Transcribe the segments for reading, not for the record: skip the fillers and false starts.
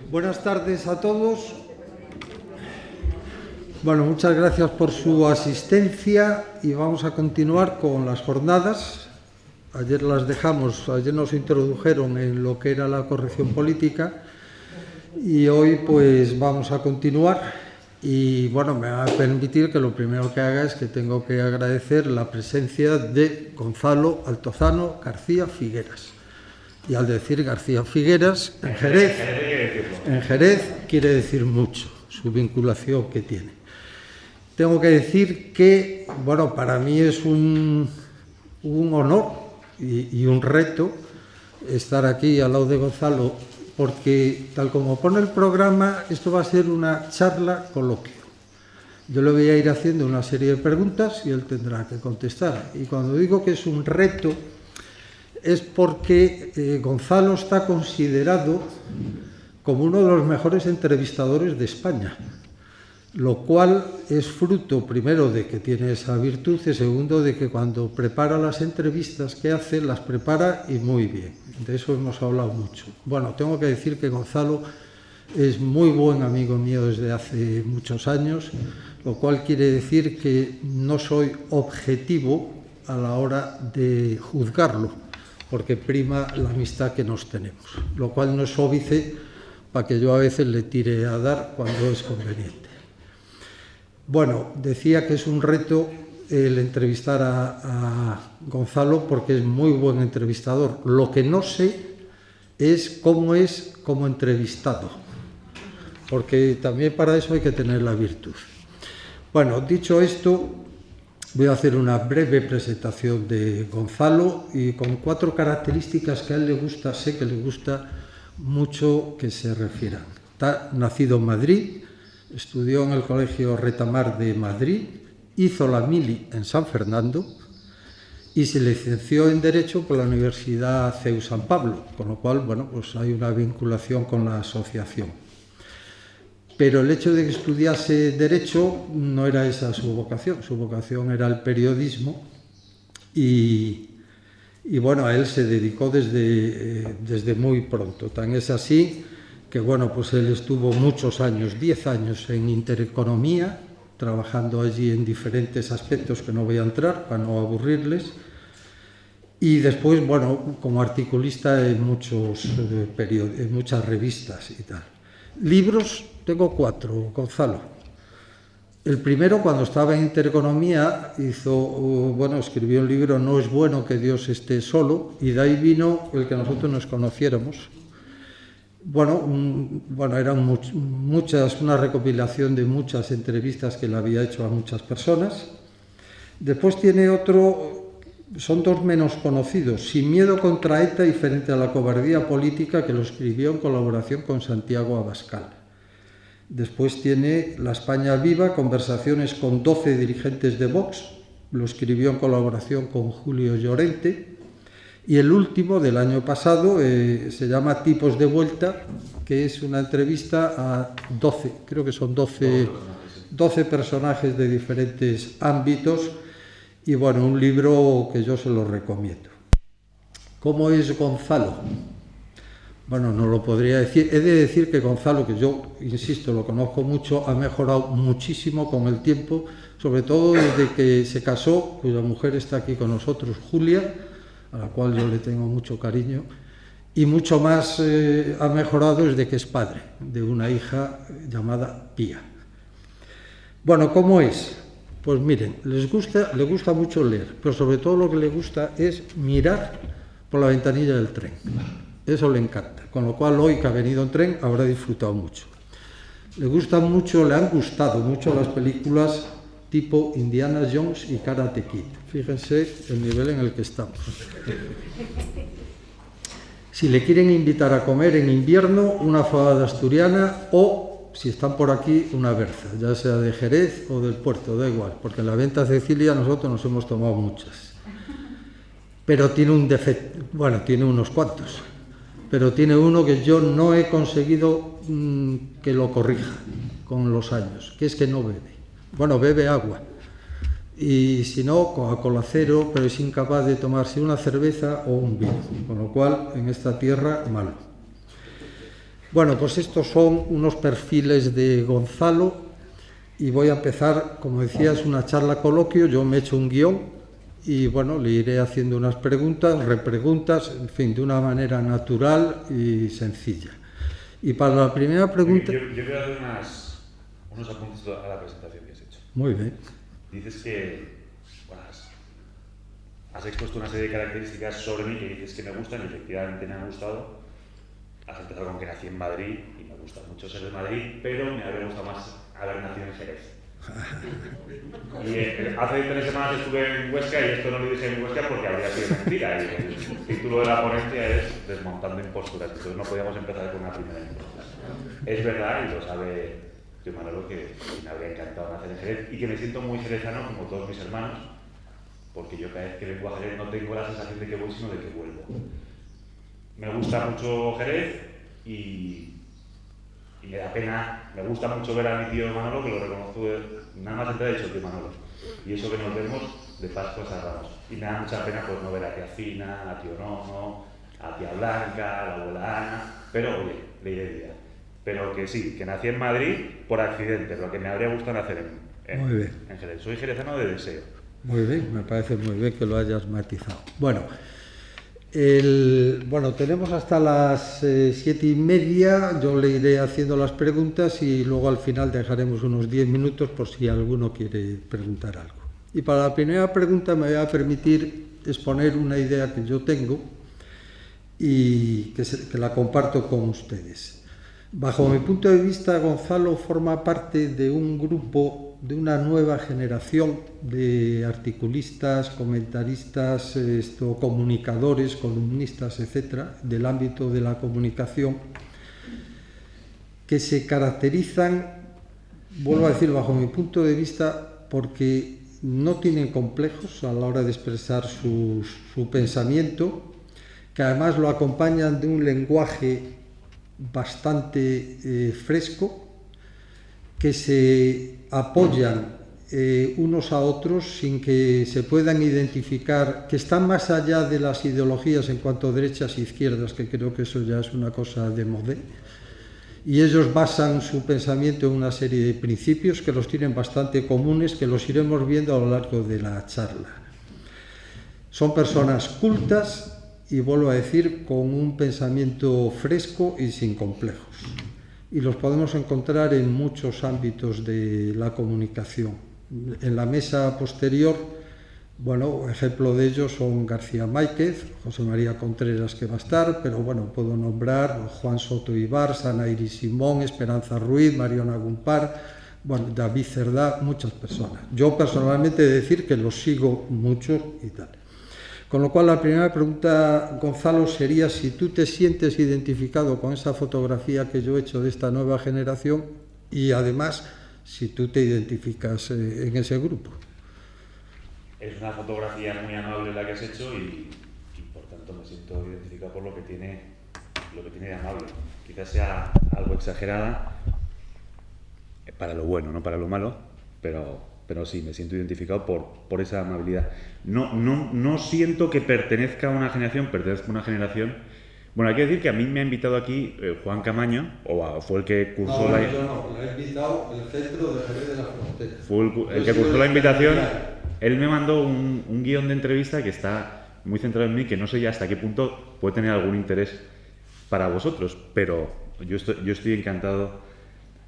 Buenas tardes a todos. Bueno, muchas gracias por su asistencia y vamos a continuar con las jornadas. Ayer nos introdujeron en lo que era la corrección política y hoy pues vamos a continuar. Y bueno, me va a permitir que lo primero que haga es que tengo que agradecer la presencia de Gonzalo Altozano García Figueras. Y al decir García Figueras, en Jerez quiere decir mucho, su vinculación que tiene. Tengo que decir que, bueno, para mí es un honor y un reto estar aquí al lado de Gonzalo, porque tal como pone el programa, esto va a ser una charla coloquio. Yo le voy a ir haciendo una serie de preguntas y él tendrá que contestar. Y cuando digo que es un reto, es porque Gonzalo está considerado como uno de los mejores entrevistadores de España, lo cual es fruto, primero, de que tiene esa virtud y segundo, de que cuando prepara las entrevistas que hace, las prepara y muy bien. De eso hemos hablado mucho. Bueno, tengo que decir que Gonzalo es muy buen amigo mío desde hace muchos años, lo cual quiere decir que no soy objetivo a la hora de juzgarlo, porque prima la amistad que nos tenemos, lo cual no es óbice para que yo a veces le tire a dar cuando es conveniente. Bueno, decía que es un reto el entrevistar a Gonzalo porque es muy buen entrevistador. Lo que no sé es cómo entrevistado, porque también para eso hay que tener la virtud. Bueno, dicho esto, voy a hacer una breve presentación de Gonzalo y con 4 características que a él le gusta, sé que le gusta mucho que se refieran. Está nacido en Madrid, estudió en el Colegio Retamar de Madrid, hizo la mili en San Fernando y se licenció en Derecho por la Universidad CEU San Pablo, con lo cual, bueno, pues hay una vinculación con la asociación. Pero el hecho de que estudiase Derecho no era esa su vocación era el periodismo y bueno, a él se dedicó desde muy pronto. Tan es así que, bueno, pues él estuvo muchos años, 10 años en Intereconomía, trabajando allí en diferentes aspectos que no voy a entrar para no aburrirles, y después, bueno, como articulista en muchas revistas y tal. Libros tengo 4, Gonzalo. El primero, cuando estaba en Intereconomía, escribió un libro, No es bueno que Dios esté solo, y de ahí vino el que nosotros nos conociéramos. Era una recopilación de muchas entrevistas que le había hecho a muchas personas. Después tiene otro, son 2 menos conocidos, Sin miedo contra ETA y frente a la cobardía política, que lo escribió en colaboración con Santiago Abascal. Después tiene La España viva, conversaciones con 12 dirigentes de Vox, lo escribió en colaboración con Julio Llorente. Y el último, del año pasado, se llama Tipos de vuelta, que es una entrevista a 12, creo que son 12 personajes de diferentes ámbitos. Y bueno, un libro que yo se lo recomiendo. ¿Cómo es Gonzalo? Bueno, no lo podría decir. He de decir que Gonzalo, que yo, insisto, lo conozco mucho, ha mejorado muchísimo con el tiempo, sobre todo desde que se casó, cuya mujer está aquí con nosotros, Julia, a la cual yo le tengo mucho cariño, y mucho más ha mejorado desde que es padre de una hija llamada Pía. Bueno, ¿cómo es? Pues miren, le gusta mucho leer, pero sobre todo lo que le gusta es mirar por la ventanilla del tren. Eso le encanta, con lo cual hoy que ha venido en tren habrá disfrutado mucho. Le han gustado mucho las películas tipo Indiana Jones y Karate Kid. Fíjense el nivel en el que estamos. Si le quieren invitar a comer en invierno, una fabada asturiana o, si están por aquí, una berza, ya sea de Jerez o del puerto, da igual, porque en la Venta Cecilia nosotros nos hemos tomado muchas. Pero tiene un defecto, tiene unos cuantos, pero tiene uno que yo no he conseguido que lo corrija con los años, que es que no bebe. Bebe agua, y si no, Coca-Cola cero, pero es incapaz de tomarse una cerveza o un vino, con lo cual, en esta tierra, malo. Bueno, pues estos son unos perfiles de Gonzalo y voy a empezar, como decía, es una charla coloquio, yo me he hecho un guión y bueno, le iré haciendo unas preguntas, repreguntas, en fin, de una manera natural y sencilla. Y para la primera pregunta... Yo quiero hacer unos apuntes a la presentación que has hecho. Muy bien. Dices que has expuesto una serie de características sobre mí que dices que me gustan y efectivamente me han gustado. Has empezado con que nací en Madrid y me gusta mucho ser de Madrid, pero me habría gustado más haber nacido en Jerez. Y hace 3 semanas estuve en Huesca y esto no lo dije en Huesca porque habría sido mentira. Y el título de la ponencia es Desmontando imposturas. Entonces no podíamos empezar con una primera impostura. Es verdad, y lo sabe tío Manolo, que me habría encantado nacer en Jerez y que me siento muy jerezano como todos mis hermanos, porque yo cada vez que vengo a Jerez no tengo la sensación de que voy, sino de que vuelvo. Me gusta mucho Jerez y me da pena, me gusta mucho ver a mi tío Manolo, que lo reconozco, nada más entrar he dicho tío Manolo. Y eso que nos vemos de Pascua a Ramos. Y me da mucha pena pues no ver a tía Fina, a tío Nono, a tía Blanca, a la abuela Ana, pero oye, le iré día. Pero que sí, que nací en Madrid por accidente, lo que me habría gustado nacer en Jerez. Soy jerezano de deseo. Muy bien, me parece muy bien que lo hayas matizado. Bueno, tenemos hasta las 7:30, yo le iré haciendo las preguntas y luego al final dejaremos unos 10 minutos por si alguno quiere preguntar algo. Y para la primera pregunta me voy a permitir exponer una idea que yo tengo y que la comparto con ustedes. Bajo mi punto de vista, Gonzalo forma parte de un grupo, de una nueva generación de articulistas, comentaristas, comunicadores, columnistas, etcétera, del ámbito de la comunicación, que se caracterizan, vuelvo a decir, bajo mi punto de vista, porque no tienen complejos a la hora de expresar su pensamiento, que además lo acompañan de un lenguaje bastante fresco, que se apoyan unos a otros sin que se puedan identificar, que están más allá de las ideologías en cuanto a derechas e izquierdas, que creo que eso ya es una cosa de modé, y ellos basan su pensamiento en una serie de principios que los tienen bastante comunes, que los iremos viendo a lo largo de la charla. Son personas cultas y, vuelvo a decir, con un pensamiento fresco y sin complejos. Y los podemos encontrar en muchos ámbitos de la comunicación. En la mesa posterior, bueno, ejemplo de ellos son García Máiquez, José María Contreras, que va a estar, pero bueno, puedo nombrar Juan Soto Ibar, Sana Iris Simón, Esperanza Ruiz, Mariona Gumpar, bueno, David Cerdá, muchas personas. Yo personalmente he de decir que los sigo mucho y tal. Con lo cual, la primera pregunta, Gonzalo, sería si tú te sientes identificado con esa fotografía que yo he hecho de esta nueva generación y, además, si tú te identificas en ese grupo. Es una fotografía muy amable la que has hecho y por tanto, me siento identificado por lo que tiene de amable. Quizás sea algo exagerada para lo bueno, no para lo malo, pero sí, me siento identificado por esa amabilidad. No siento que pertenezca a una generación, pertenezco a una generación. Bueno, hay que decir que a mí me ha invitado aquí Juan Camaño, fue el que cursó la... Yo no, le he invitado el Centro de Jerez de la Frontera. Fue el que cursó la invitación. Él me mandó un guión de entrevista que está muy centrado en mí, que no sé ya hasta qué punto puede tener algún interés para vosotros, pero yo estoy encantado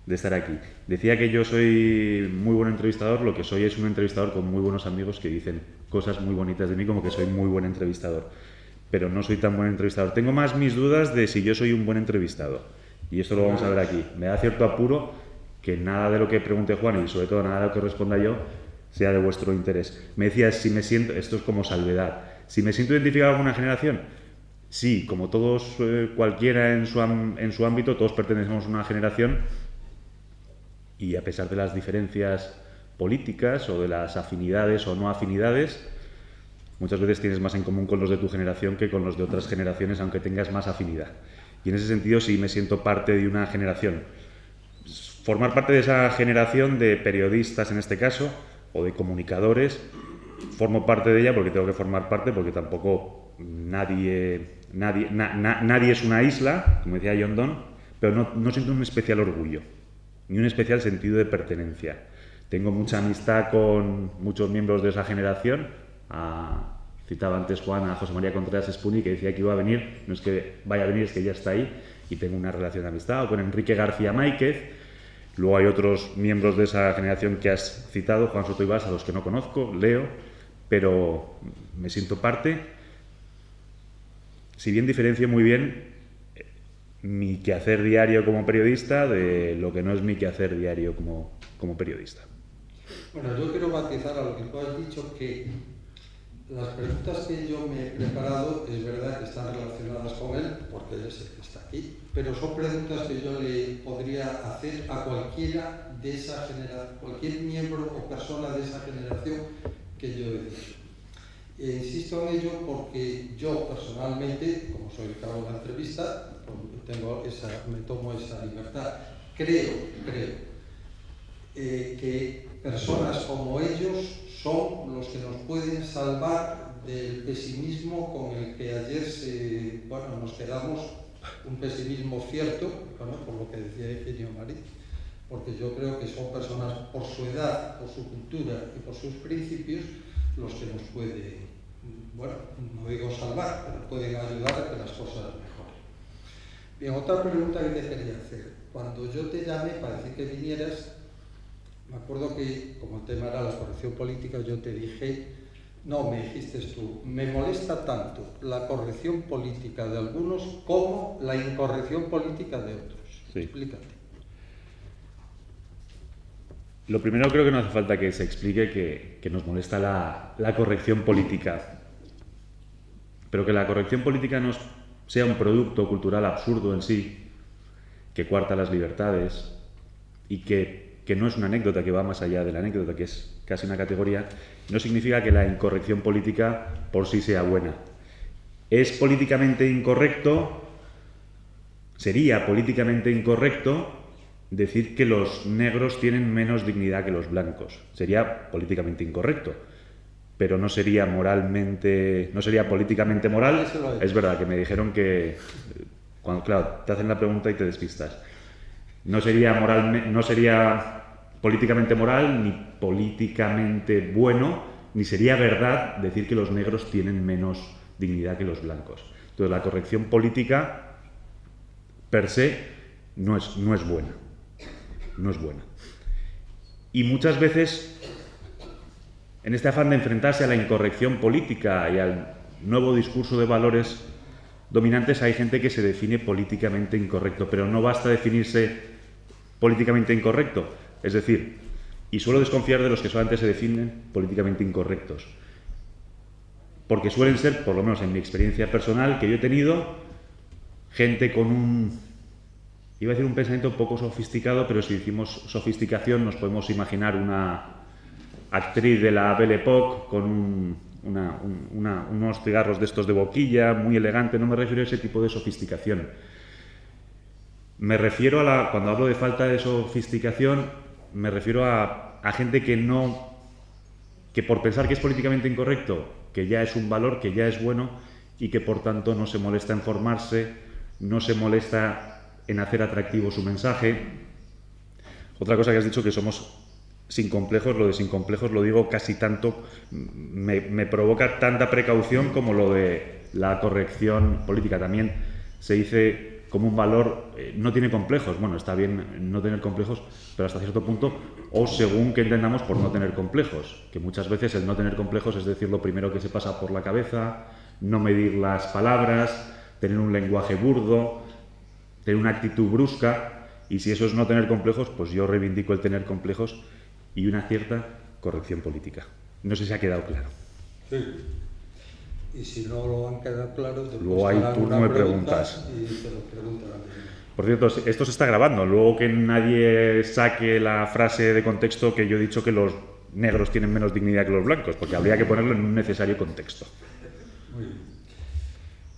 de estar aquí. Decía que yo soy muy buen entrevistador, lo que soy es un entrevistador con muy buenos amigos que dicen cosas muy bonitas de mí, como que soy muy buen entrevistador, pero no soy tan buen entrevistador. Tengo más mis dudas de si yo soy un buen entrevistador, y esto lo vamos a ver aquí. Me da cierto apuro que nada de lo que pregunte Juan, y sobre todo nada de lo que responda yo, sea de vuestro interés. Me decías si me siento, esto es como salvedad, si me siento identificado con una generación. Sí, como todos, cualquiera en su ámbito, todos pertenecemos a una generación, y a pesar de las diferencias políticas o de las afinidades o no afinidades, muchas veces tienes más en común con los de tu generación que con los de otras generaciones, aunque tengas más afinidad. Y en ese sentido sí me siento parte de una generación. Formar parte de esa generación de periodistas, en este caso, o de comunicadores, formo parte de ella porque tengo que formar parte, porque tampoco nadie es una isla, como decía John Donne, pero no siento un especial orgullo, ni un especial sentido de pertenencia. Tengo mucha amistad con muchos miembros de esa generación. Citaba antes Juan a José María Contreras Espuni, que decía que iba a venir, no es que vaya a venir, es que ya está ahí, y tengo una relación de amistad, o con Enrique García Máiquez. Luego hay otros miembros de esa generación que has citado, Juan Soto Ibas, a los que no conozco, leo, pero me siento parte. Si bien diferencio muy bien mi quehacer diario como periodista de lo que no es mi quehacer diario como periodista. Bueno, yo quiero matizar a lo que tú has dicho, que las preguntas que yo me he preparado es verdad que están relacionadas con él, porque él es el que está aquí, pero son preguntas que yo le podría hacer a cualquiera de esa generación, cualquier miembro o persona de esa generación que yo he dicho. Insisto en ello porque yo personalmente, como soy el que hago la entrevista, me tomo esa libertad. Creo que personas como ellos son los que nos pueden salvar del pesimismo con el que ayer nos quedamos, un pesimismo cierto, por lo que decía Eugenio Marí, porque yo creo que son personas por su edad, por su cultura y por sus principios los que nos pueden, no digo salvar, pero pueden ayudar a que las cosas mejoren. Bien, otra pregunta que te quería hacer. Cuando yo te llamé para decir que vinieras, me acuerdo que, como el tema era la corrección política, yo te dije, me dijiste tú, me molesta tanto la corrección política de algunos como la incorrección política de otros. Sí. Explícate. Lo primero, creo que no hace falta que se explique que nos molesta la corrección política, pero que la corrección política no sea un producto cultural absurdo en sí, que coarta las libertades y que no es una anécdota, que va más allá de la anécdota, que es casi una categoría, no significa que la incorrección política por sí sea buena. Es políticamente incorrecto, sería políticamente incorrecto decir que los negros tienen menos dignidad que los blancos. Sería políticamente incorrecto, pero no sería políticamente moral. Es verdad que me dijeron que, claro, te hacen la pregunta y te despistas. No sería políticamente moral, ni políticamente bueno, ni sería verdad decir que los negros tienen menos dignidad que los blancos. Entonces, la corrección política per se no es buena. No es buena. Y muchas veces, en este afán de enfrentarse a la incorrección política y al nuevo discurso de valores dominantes, hay gente que se define políticamente incorrecto, pero no basta definirse políticamente incorrecto. Es decir, y suelo desconfiar de los que solamente se definen políticamente incorrectos, porque suelen ser, por lo menos en mi experiencia personal que yo he tenido, gente con iba a decir un pensamiento poco sofisticado, pero si decimos sofisticación nos podemos imaginar una actriz de la Belle Époque con unos cigarros de estos de boquilla, muy elegante. No me refiero a ese tipo de sofisticación. Me refiero cuando hablo de falta de sofisticación, me refiero a gente que por pensar que es políticamente incorrecto, que ya es un valor, que ya es bueno, y que por tanto no se molesta en formarse, no se molesta en hacer atractivo su mensaje. Otra cosa que has dicho, que somos sin complejos, lo de sin complejos lo digo casi tanto, me provoca tanta precaución como lo de la corrección política. También se dice como un valor, no tiene complejos. Bueno, está bien no tener complejos, pero hasta cierto punto, o según que entendamos por no tener complejos, que muchas veces el no tener complejos es decir lo primero que se pasa por la cabeza, no medir las palabras, tener un lenguaje burdo, tener una actitud brusca, y si eso es no tener complejos, pues yo reivindico el tener complejos y una cierta corrección política. No sé si ha quedado claro. Sí. Y si no lo han quedado claro, luego hay turno de preguntas. Y te lo preguntan a mí. Por cierto, esto se está grabando. Luego que nadie saque la frase de contexto que yo he dicho que los negros tienen menos dignidad que los blancos, porque habría que ponerlo en un necesario contexto. Muy bien.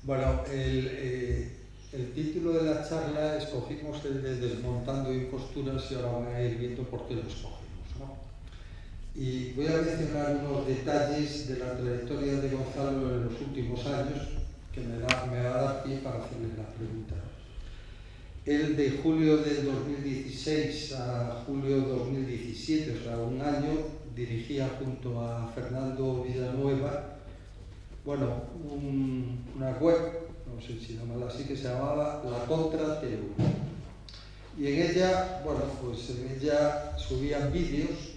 Bueno, el título de la charla escogimos el de Desmontando imposturas, y ahora van a ir viendo por qué lo escogimos, ¿no? Y voy a mencionar unos detalles de la trayectoria de Gonzalo en los últimos años que me va a dar pie para hacerle la pregunta. Él de julio del 2016 a julio de 2017, o sea, un año, dirigía junto a Fernando Villanueva, bueno, una web, no sé si llamarla así, que se llamaba La Contra TV. Y en ella, bueno, pues en ella subían vídeos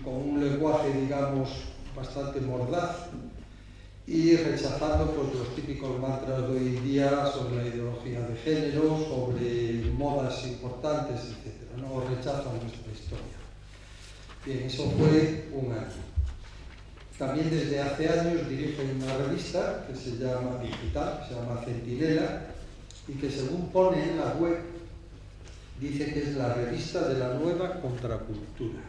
con un lenguaje, digamos, bastante mordaz, y rechazando pues, los típicos mantras de hoy en día sobre la ideología de género, sobre modas importantes, etc., ¿no? O rechazan nuestra historia. Bien, eso fue un año. También desde hace años dirige una revista que se llama digital, que se llama Centinela, y que según pone en la web, dice que es la revista de la nueva contracultura.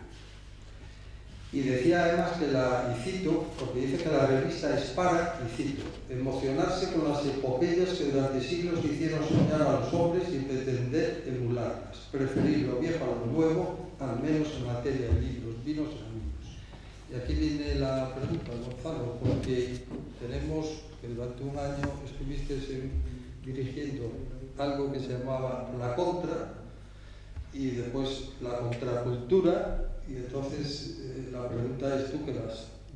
Y decía además que y cito, porque dice que la revista es para, y cito, emocionarse con las epopeyas que durante siglos hicieron soñar a los hombres y pretender emularlas, preferir lo viejo a lo nuevo, al menos en materia de libros, vinos y amigos. Y aquí viene la pregunta, Gonzalo, porque tenemos que durante un año estuviste dirigiendo algo que se llamaba La Contra, y después La Contracultura, y entonces la pregunta es, ¿tú que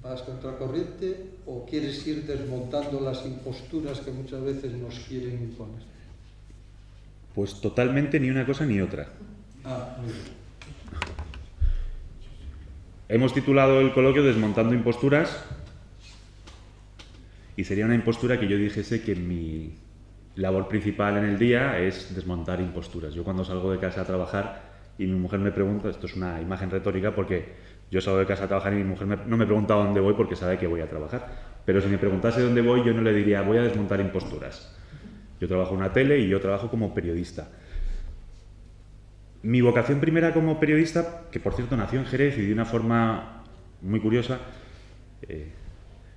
vas contracorriente o quieres ir desmontando las imposturas que muchas veces nos quieren imponer? Pues totalmente ni una cosa ni otra. Muy bien. Hemos titulado el coloquio Desmontando imposturas, y sería una impostura que yo dijese que mi labor principal en el día es desmontar imposturas. Yo cuando salgo de casa a trabajar y mi mujer me pregunta, esto es una imagen retórica porque yo salgo de casa a trabajar y mi mujer no me pregunta a dónde voy porque sabe que voy a trabajar, pero si me preguntase dónde voy yo no le diría voy a desmontar imposturas. Yo trabajo en una tele y yo trabajo como periodista. Mi vocación primera como periodista, que por cierto nació en Jerez y de una forma muy curiosa,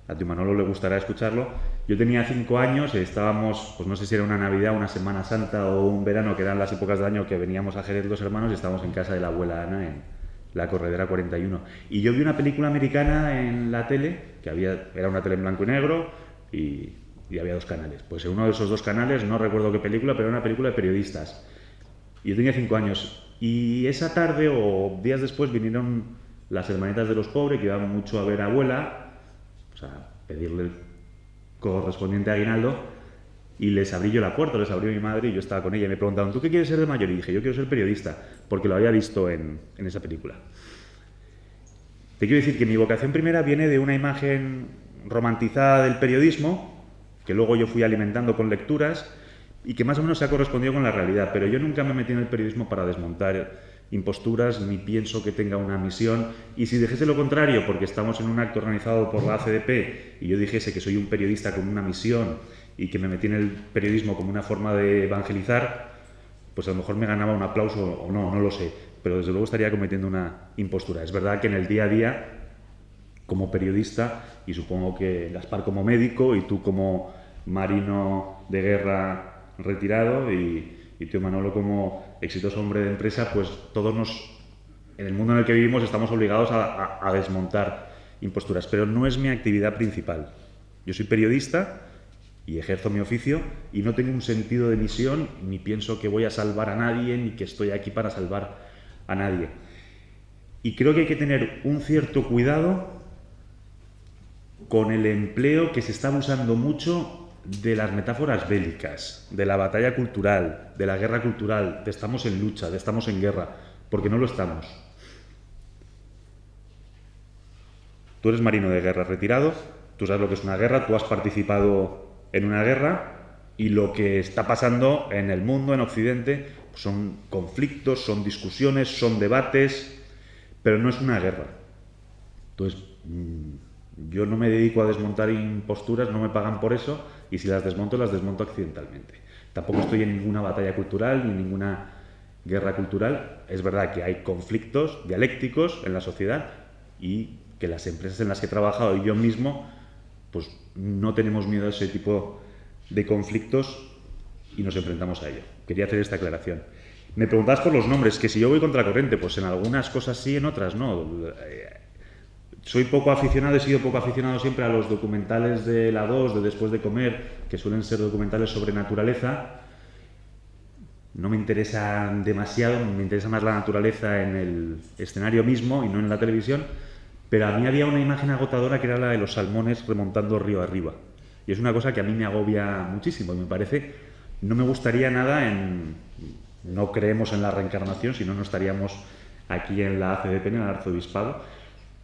a tu Manolo le gustará escucharlo. Yo tenía 5 años, estábamos, pues no sé si era una Navidad, una Semana Santa o un verano, que eran las épocas de año que veníamos a Jerez 2 hermanos, y estábamos en casa de la abuela Ana en la Corredera 41. Y yo vi una película americana en la tele, que era una tele en blanco y negro, y había 2 canales. Pues en uno de esos 2 canales, no recuerdo qué película, pero era una película de periodistas. Y yo tenía 5 años. Y esa tarde o días después vinieron las hermanitas de los pobres, que iban mucho a ver a abuela, o sea, pedirle el correspondiente aguinaldo, y les abrí yo la puerta, les abrió mi madre y yo estaba con ella y me preguntaron, ¿tú qué quieres ser de mayor? Y dije, yo quiero ser periodista, porque lo había visto en esa película. Te quiero decir que mi vocación primera viene de una imagen romantizada del periodismo, que luego yo fui alimentando con lecturas y que más o menos se ha correspondido con la realidad, pero yo nunca me metí en el periodismo para desmontar imposturas, ni pienso que tenga una misión, y si dijese lo contrario, porque estamos en un acto organizado por la ACDP y yo dijese que soy un periodista con una misión y que me metí en el periodismo como una forma de evangelizar, pues a lo mejor me ganaba un aplauso o no lo sé, pero desde luego estaría cometiendo una impostura. Es verdad que en el día a día, como periodista, y supongo que Gaspar como médico y tú como marino de guerra retirado y tío Manolo como exitoso hombre de empresa, pues todos en el mundo en el que vivimos estamos obligados a desmontar imposturas, pero no es mi actividad principal. Yo soy periodista y ejerzo mi oficio y no tengo un sentido de misión, ni pienso que voy a salvar a nadie, ni que estoy aquí para salvar a nadie. Y creo que hay que tener un cierto cuidado con el empleo que se está usando mucho de las metáforas bélicas, de la batalla cultural, de la guerra cultural, de estamos en lucha, de estamos en guerra, porque no lo estamos. Tú eres marino de guerra retirado, tú sabes lo que es una guerra, tú has participado en una guerra y lo que está pasando en el mundo, en Occidente, son conflictos, son discusiones, son debates, pero no es una guerra. Entonces, yo no me dedico a desmontar imposturas, no me pagan por eso, y si las desmonto accidentalmente. Tampoco estoy en ninguna batalla cultural ni en ninguna guerra cultural. Es verdad que hay conflictos dialécticos en la sociedad y que las empresas en las que he trabajado y yo mismo, pues no tenemos miedo a ese tipo de conflictos y nos enfrentamos a ello. Quería hacer esta aclaración. Me preguntabas por los nombres, que si yo voy contracorriente, pues en algunas cosas sí, en otras no. Soy poco aficionado, he sido poco aficionado siempre a los documentales de la 2, de Después de comer, que suelen ser documentales sobre naturaleza, no me interesa demasiado, me interesa más la naturaleza en el escenario mismo y no en la televisión, pero a mí había una imagen agotadora que era la de los salmones remontando río arriba. Y es una cosa que a mí me agobia muchísimo y me parece, no me gustaría nada no creemos en la reencarnación, si no, no estaríamos aquí en la ACDP, en el arzobispado.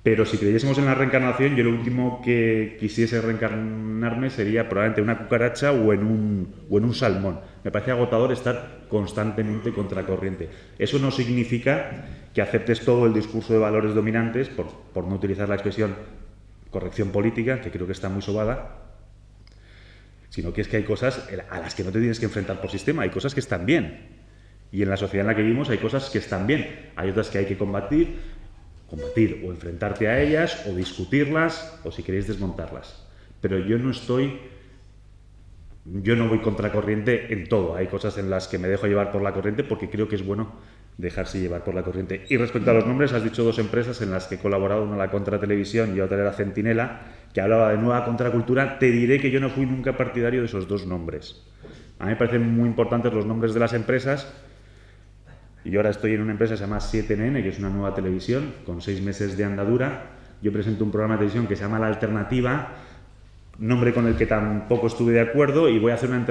Pero si creyésemos en la reencarnación, yo lo último que quisiese reencarnarme sería probablemente una cucaracha o en un salmón. Me parece agotador estar constantemente contracorriente. Eso no significa que aceptes todo el discurso de valores dominantes, por no utilizar la expresión corrección política, que creo que está muy sobada, sino que es que hay cosas a las que no te tienes que enfrentar por sistema, hay cosas que están bien. Y en la sociedad en la que vivimos hay cosas que están bien, hay otras que hay que combatir o enfrentarte a ellas, o discutirlas, o si queréis desmontarlas. Pero yo no voy contracorriente en todo. Hay cosas en las que me dejo llevar por la corriente porque creo que es bueno dejarse llevar por la corriente. Y respecto a los nombres, has dicho 2 empresas en las que he colaborado, una la Contra Televisión y otra era Centinela, que hablaba de nueva contracultura. Te diré que yo no fui nunca partidario de esos 2 nombres. A mí me parecen muy importantes los nombres de las empresas. Y yo ahora estoy en una empresa que se llama 7NN, que es una nueva televisión, con 6 meses de andadura. Yo presento un programa de televisión que se llama La Alternativa, nombre con el que tampoco estuve de acuerdo, y voy a hacer un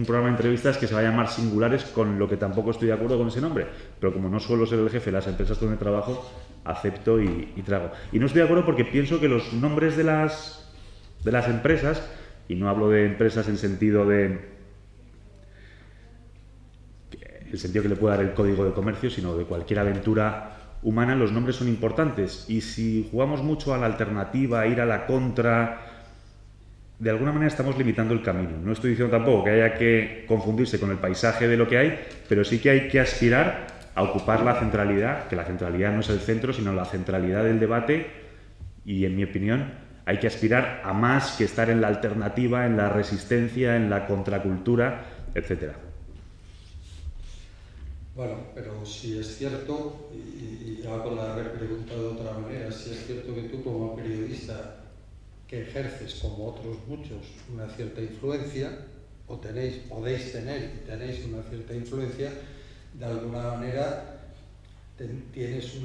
programa de entrevistas que se va a llamar Singulares, con lo que tampoco estoy de acuerdo con ese nombre. Pero como no suelo ser el jefe de las empresas donde trabajo, acepto y trago. Y no estoy de acuerdo porque pienso que los nombres de las empresas, y no hablo de empresas en sentido de el sentido que le puede dar el Código de Comercio, sino de cualquier aventura humana, los nombres son importantes. Y si jugamos mucho a la alternativa, a ir a la contra, de alguna manera estamos limitando el camino. No estoy diciendo tampoco que haya que confundirse con el paisaje de lo que hay, pero sí que hay que aspirar a ocupar la centralidad, que la centralidad no es el centro, sino la centralidad del debate, y en mi opinión hay que aspirar a más que estar en la alternativa, en la resistencia, en la contracultura, etcétera. Bueno, pero si es cierto, y hago la pregunta de otra manera, si es cierto que tú como periodista que ejerces, como otros muchos, una cierta influencia, podéis tener y tenéis una cierta influencia, de alguna manera tienes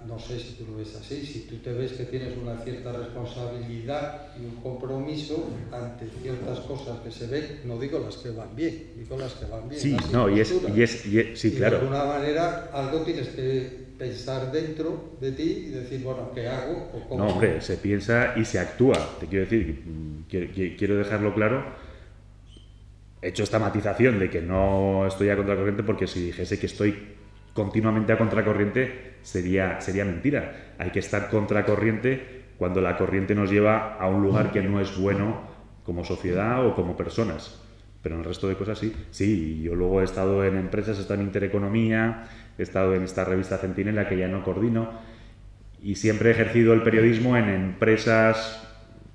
no sé si tú lo ves así, si tú te ves que tienes una cierta responsabilidad y un compromiso ante ciertas cosas que se ven, no digo las que van bien, digo las que van bien. Sí, no, sí, claro. De alguna manera algo tienes que pensar dentro de ti y decir, bueno, ¿qué hago? O cómo. No, hombre, se piensa y se actúa. Te quiero decir, quiero dejarlo claro. He hecho esta matización de que no estoy a contracorriente, porque si dijese que estoy continuamente a contracorriente sería mentira. Hay que estar contracorriente cuando la corriente nos lleva a un lugar que no es bueno como sociedad o como personas. Pero en el resto de cosas sí. Sí, yo luego he estado en empresas, he estado en Intereconomía, he estado en esta revista Centinela que ya no coordino, y siempre he ejercido el periodismo en empresas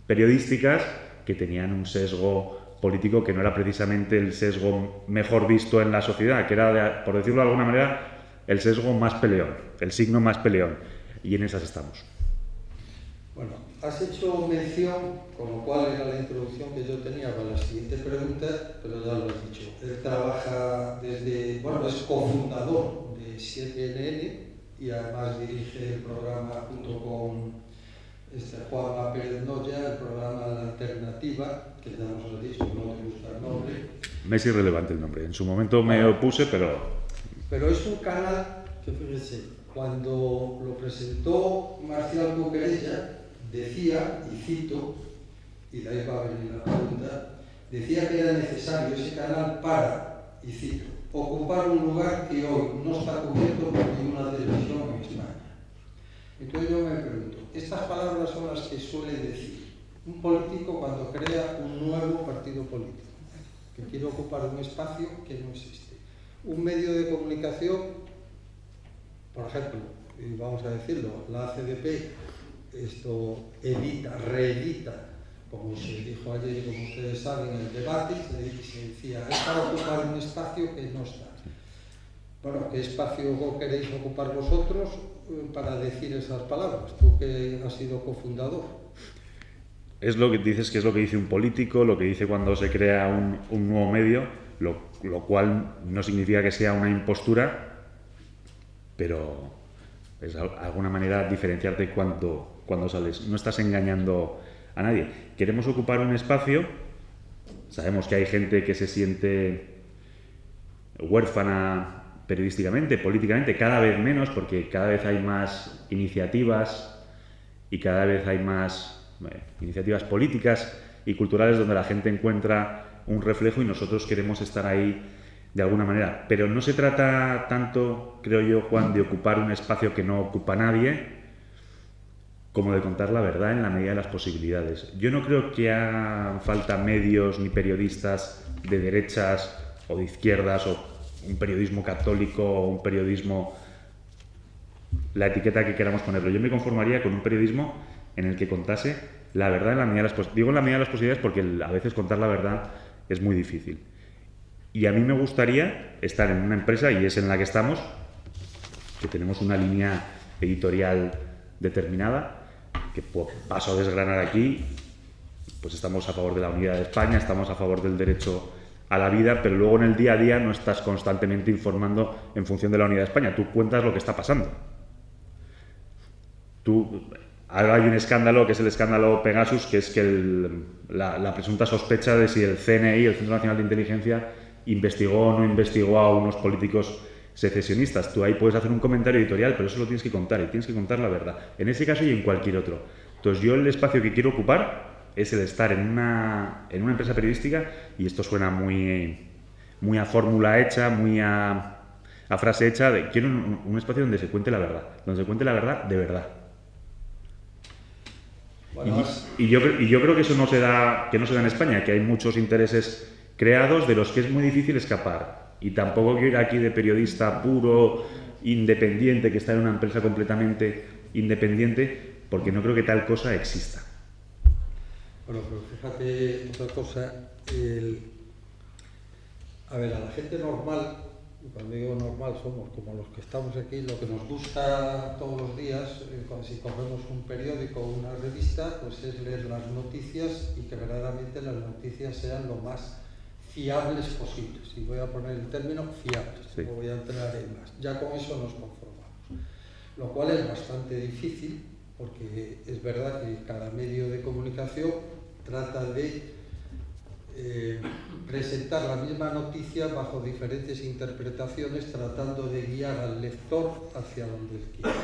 periodísticas que tenían un sesgo político que no era precisamente el sesgo mejor visto en la sociedad, que era, por decirlo de alguna manera, el sesgo más peleón, el signo más peleón, y en esas estamos. Bueno, has hecho mención, con lo cual era la introducción que yo tenía para la siguiente pregunta, pero ya lo has dicho. Él trabaja es cofundador de 7NN y además dirige el programa junto con Juanma Pérez Noya, el programa La Alternativa, que ya nos lo has dicho, no te gusta el nombre. Me es irrelevante el nombre, en su momento me opuse, pero... Pero es un canal que, fíjense, cuando lo presentó Marcial Coquerella, decía, y cito, y de ahí va a venir la pregunta, decía que era necesario ese canal para, y cito, ocupar un lugar que hoy no está cubierto por ninguna televisión en España. Entonces yo me pregunto, estas palabras son las que suele decir un político cuando crea un nuevo partido político, que quiere ocupar un espacio que no existe. Un medio de comunicación, por ejemplo, y vamos a decirlo, la ACDP, reedita, como se dijo ayer y como ustedes saben, el debate, se decía, es para ocupar un espacio que no está. Bueno, ¿qué espacio queréis ocupar vosotros para decir esas palabras? Tú que has sido cofundador. Es lo que dices, que es lo que dice un político, lo que dice cuando se crea un nuevo medio. Lo lo cual no significa que sea una impostura, pero es de alguna manera diferenciarte cuando sales. No estás engañando a nadie. Queremos ocupar un espacio, sabemos que hay gente que se siente huérfana periodísticamente, políticamente, cada vez menos, porque cada vez hay más iniciativas y cada vez hay más iniciativas políticas y culturales donde la gente encuentra un reflejo y nosotros queremos estar ahí de alguna manera. Pero no se trata tanto, creo yo, Juan, de ocupar un espacio que no ocupa nadie, como de contar la verdad en la medida de las posibilidades. Yo no creo que hagan falta medios ni periodistas de derechas o de izquierdas o un periodismo católico o un periodismo, la etiqueta que queramos ponerlo. Yo me conformaría con un periodismo en el que contase la verdad en la medida de las posibilidades. Digo en la medida de las posibilidades porque a veces contar la verdad es muy difícil. Y a mí me gustaría estar en una empresa, y es en la que estamos, que tenemos una línea editorial determinada, que paso a desgranar aquí. Pues estamos a favor de la unidad de España, estamos a favor del derecho a la vida, pero luego en el día a día no estás constantemente informando en función de la unidad de España. Tú cuentas lo que está pasando. Ahora hay un escándalo, que es el escándalo Pegasus, que es que la presunta sospecha de si el CNI, el Centro Nacional de Inteligencia, investigó o no investigó a unos políticos secesionistas. Tú ahí puedes hacer un comentario editorial, pero eso lo tienes que contar, y tienes que contar la verdad, en ese caso y en cualquier otro. Entonces yo el espacio que quiero ocupar es el estar en una empresa periodística, y esto suena muy a fórmula hecha, muy a frase hecha, quiero un espacio donde se cuente la verdad, de verdad. Bueno, y yo creo que eso no se da en España, que hay muchos intereses creados de los que es muy difícil escapar. Y tampoco quiero ir aquí de periodista puro, independiente, que está en una empresa completamente independiente, porque no creo que tal cosa exista. Bueno, pero fíjate otra cosa, a la gente normal, cuando digo normal somos como los que estamos aquí, lo que nos gusta todos los días, si cogemos un periódico o una revista, pues es leer las noticias y que verdaderamente las noticias sean lo más fiables posibles. Y voy a poner el término fiables, sí. No voy a entrar en más. Ya con eso nos conformamos. Lo cual es bastante difícil, porque es verdad que cada medio de comunicación trata de presentar la misma noticia bajo diferentes interpretaciones, tratando de guiar al lector hacia donde él quiere.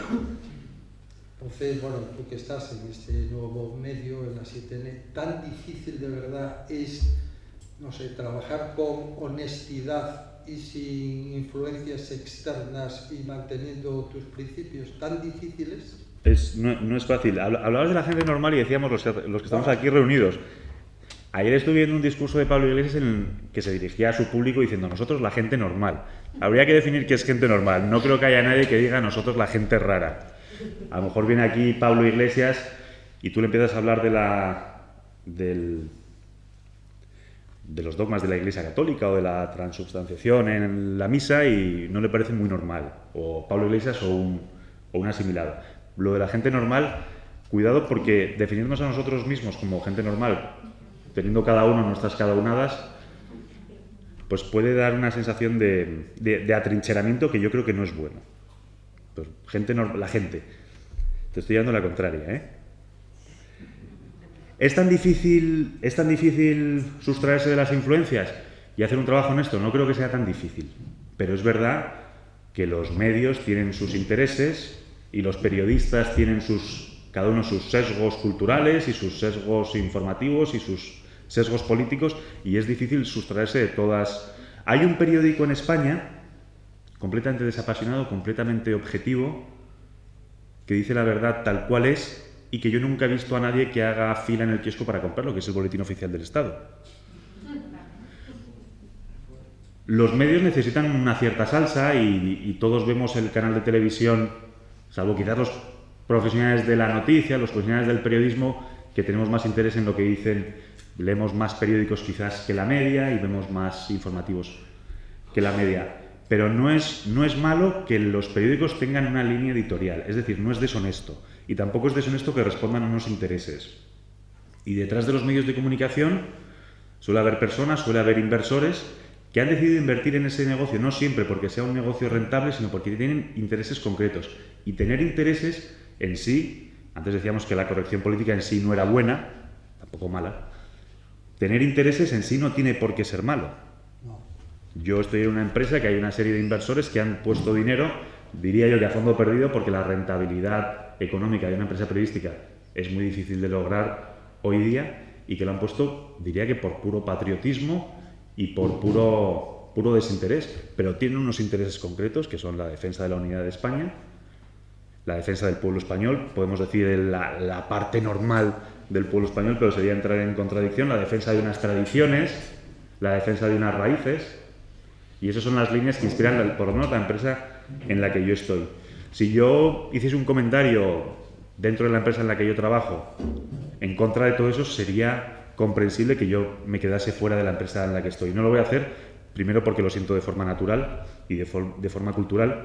Entonces, bueno, tú que estás en este nuevo medio, en la 7N, tan difícil de verdad es, no sé, trabajar con honestidad y sin influencias externas y manteniendo tus principios, tan difíciles. No es fácil. Hablabas de la gente normal y decíamos los que estamos aquí reunidos. Ayer estuve viendo un discurso de Pablo Iglesias en el que se dirigía a su público diciendo nosotros la gente normal. Habría que definir qué es gente normal. No creo que haya nadie que diga nosotros la gente rara. A lo mejor viene aquí Pablo Iglesias y tú le empiezas a hablar de los dogmas de la Iglesia Católica o de la transubstanciación en la misa y no le parece muy normal. O Pablo Iglesias o un asimilado. Lo de la gente normal, cuidado, porque definirnos a nosotros mismos como gente normal, teniendo cada uno nuestras cadaunadas, pues puede dar una sensación de atrincheramiento que yo creo que no es bueno. Pues la gente. Te estoy dando la contraria, ¿eh? ¿Es tan difícil sustraerse de las influencias y hacer un trabajo honesto? No creo que sea tan difícil. Pero es verdad que los medios tienen sus intereses y los periodistas tienen cada uno sus sesgos culturales y sus sesgos informativos y sus sesgos políticos, y es difícil sustraerse de todas. Hay un periódico en España completamente desapasionado, completamente objetivo, que dice la verdad tal cual es y que yo nunca he visto a nadie que haga fila en el kiosco para comprarlo, que es el Boletín Oficial del Estado. Los medios necesitan una cierta salsa y todos vemos el canal de televisión, salvo quizás los profesionales de la noticia, los profesionales del periodismo, que tenemos más interés en lo que dicen, leemos más periódicos quizás que la media y vemos más informativos que la media. Pero no es malo que los periódicos tengan una línea editorial, es decir, no es deshonesto. Y tampoco es deshonesto que respondan a unos intereses. Y detrás de los medios de comunicación suele haber personas, suele haber inversores que han decidido invertir en ese negocio, no siempre porque sea un negocio rentable, sino porque tienen intereses concretos. Y tener intereses en sí, antes decíamos que la corrección política en sí no era buena, tampoco mala, tener intereses en sí no tiene por qué ser malo. Yo estoy en una empresa que hay una serie de inversores que han puesto dinero, diría yo que a fondo perdido, porque la rentabilidad económica de una empresa periodística es muy difícil de lograr hoy día, y que lo han puesto, diría que por puro patriotismo y por puro desinterés, pero tienen unos intereses concretos que son la defensa de la unidad de España, la defensa del pueblo español, podemos decir la parte normal del pueblo español, pero sería entrar en contradicción, la defensa de unas tradiciones, la defensa de unas raíces, y esas son las líneas que inspiran por lo menos la empresa en la que yo estoy. Si yo hiciese un comentario dentro de la empresa en la que yo trabajo en contra de todo eso, sería comprensible que yo me quedase fuera de la empresa en la que estoy. No lo voy a hacer, primero porque lo siento de forma natural y de forma cultural,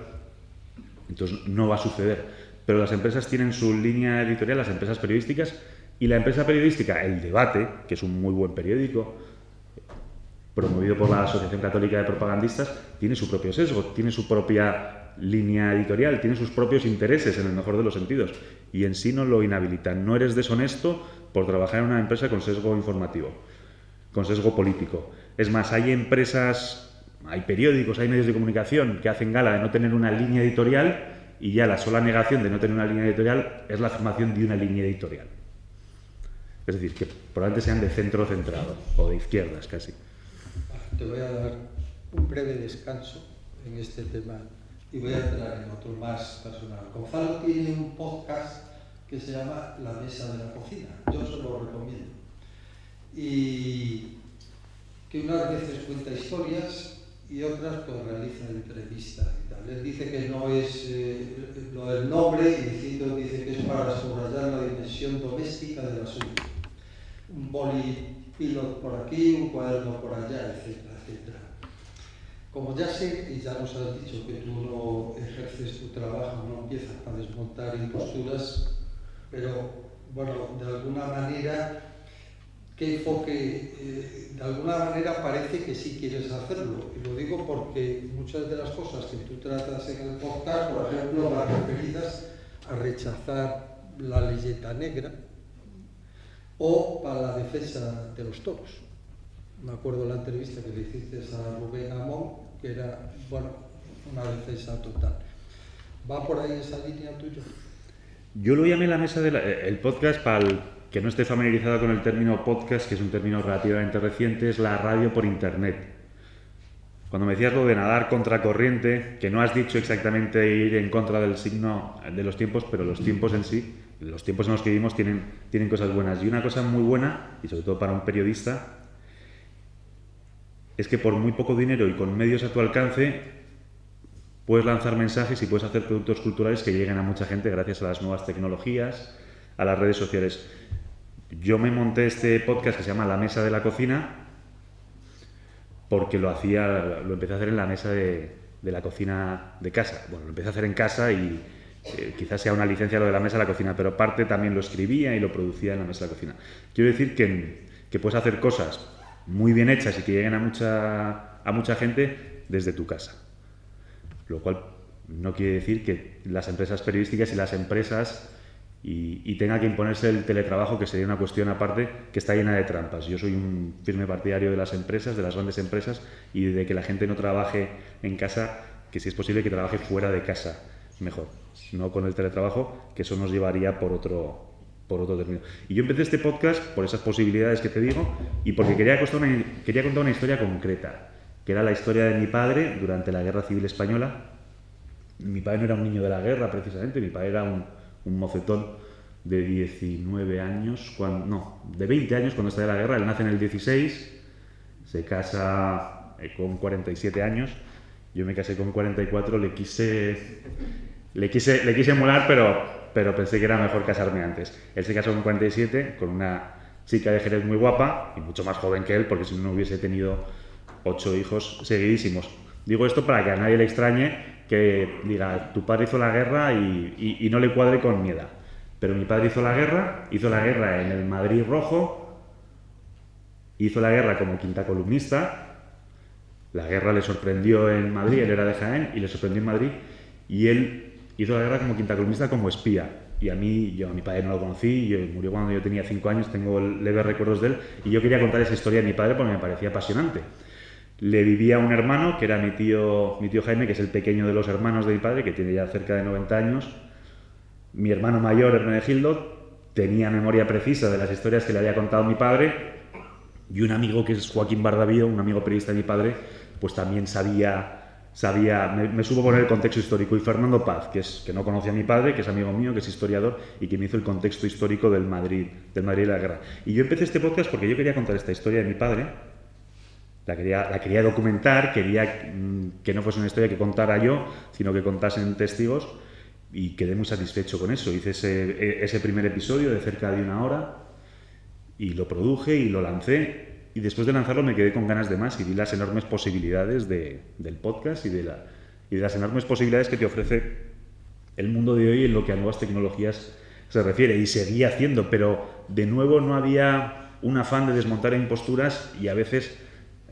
entonces no va a suceder. Pero las empresas tienen su línea editorial, las empresas periodísticas, y la empresa periodística, El Debate, que es un muy buen periódico, promovido por la Asociación Católica de Propagandistas, tiene su propio sesgo, tiene su propia línea editorial, tiene sus propios intereses en el mejor de los sentidos, y en sí no lo inhabilitan. No eres deshonesto por trabajar en una empresa con sesgo informativo, con sesgo político. Es más, hay empresas, hay periódicos, hay medios de comunicación que hacen gala de no tener una línea editorial, y ya la sola negación de no tener una línea editorial es la afirmación de una línea editorial. Es decir, que probablemente sean de centro centrado o de izquierdas casi. Te voy a dar un breve descanso en este tema y voy a entrar en otro más personal. Gonzalo tiene un podcast que se llama La Mesa de la Cocina. Yo se lo recomiendo. Y que unas veces cuenta historias y otras pues realiza entrevistas y tal. Él dice que no es lo del nombre, y dice que es para subrayar la dimensión doméstica del asunto. Un boli pilot por aquí, un cuaderno por allá, etcétera, etcétera. Como ya sé, y ya nos has dicho que tú no ejerces tu trabajo, no empiezas a desmontar imposturas, pero bueno, de alguna manera, ¿qué enfoque? De alguna manera parece que sí quieres hacerlo. Y lo digo porque muchas de las cosas que tú tratas en el podcast, por ejemplo, van referidas a rechazar la leyeta negra, o para la defensa de los toros. Me acuerdo de la entrevista que le hiciste a Rubén Amón, que era, bueno, una defensa total. ¿Va por ahí esa línea tuya? Yo lo llamé la mesa el podcast, para el que no esté familiarizado con el término podcast, que es un término relativamente reciente, es la radio por internet. Cuando me decías lo de nadar contracorriente, que no has dicho exactamente ir en contra del signo de los tiempos, pero los tiempos en sí, los tiempos en los que vivimos tienen cosas buenas. Y una cosa muy buena, y sobre todo para un periodista, es que por muy poco dinero y con medios a tu alcance puedes lanzar mensajes y puedes hacer productos culturales que lleguen a mucha gente gracias a las nuevas tecnologías, a las redes sociales. Yo me monté este podcast que se llama La Mesa de la Cocina porque lo empecé a hacer en la mesa de la cocina de casa. Bueno, lo empecé a hacer en casa y quizás sea una licencia lo de la mesa de la cocina, pero parte también lo escribía y lo producía en la mesa de la cocina. Quiero decir que puedes hacer cosas muy bien hechas y que lleguen a mucha gente desde tu casa. Lo cual no quiere decir que las empresas periodísticas y las empresas y tenga que imponerse el teletrabajo, que sería una cuestión aparte que está llena de trampas. Yo soy un firme partidario de las empresas, de las grandes empresas, y de que la gente no trabaje en casa, que si es posible que trabaje fuera de casa mejor, no con el teletrabajo, que eso nos llevaría por otro término. Y yo empecé este podcast por esas posibilidades que te digo y porque quería contar una historia concreta, que era la historia de mi padre durante la Guerra Civil Española. Mi padre no era un niño de la guerra precisamente, mi padre era un mocetón de 19 años, de 20 años cuando estalla la guerra. Él nace en el 16, se casa con 47 años, yo me casé con 44, le quise molar, pero pensé que era mejor casarme antes. Él se casó con 47 con una chica de Jerez muy guapa y mucho más joven que él, porque si no hubiese tenido 8 hijos seguidísimos. Digo esto para que a nadie le extrañe que diga, tu padre hizo la guerra y no le cuadre con mi edad. Pero mi padre hizo la guerra en el Madrid Rojo, hizo la guerra como quinta columnista, La guerra le sorprendió en Madrid, él era de Jaén, y le sorprendió en Madrid, y él hizo la guerra como quinta columnista, como espía. Y a mi padre no lo conocí, murió cuando yo tenía 5 años, tengo leves recuerdos de él, y yo quería contar esa historia de mi padre porque me parecía apasionante. Le vivía un hermano, que era mi tío Jaime, que es el pequeño de los hermanos de mi padre, que tiene ya cerca de 90 años. Mi hermano mayor, Hermenegildo, tenía memoria precisa de las historias que le había contado mi padre, y un amigo que es Joaquín Bardavío, un amigo periodista de mi padre, pues también me supo poner el contexto histórico. Y Fernando Paz, que no conocía a mi padre, que es amigo mío, que es historiador y que me hizo el contexto histórico del Madrid y la guerra. Y yo empecé este podcast porque yo quería contar esta historia de mi padre, la quería documentar, quería que no fuese una historia que contara yo, sino que contasen testigos, y quedé muy satisfecho con eso. Hice ese primer episodio de cerca de 1 hora y lo produje y lo lancé. Y después de lanzarlo me quedé con ganas de más y vi las enormes posibilidades del podcast y de las enormes posibilidades que te ofrece el mundo de hoy en lo que a nuevas tecnologías se refiere. Y seguí haciendo, pero de nuevo no había un afán de desmontar imposturas, y a veces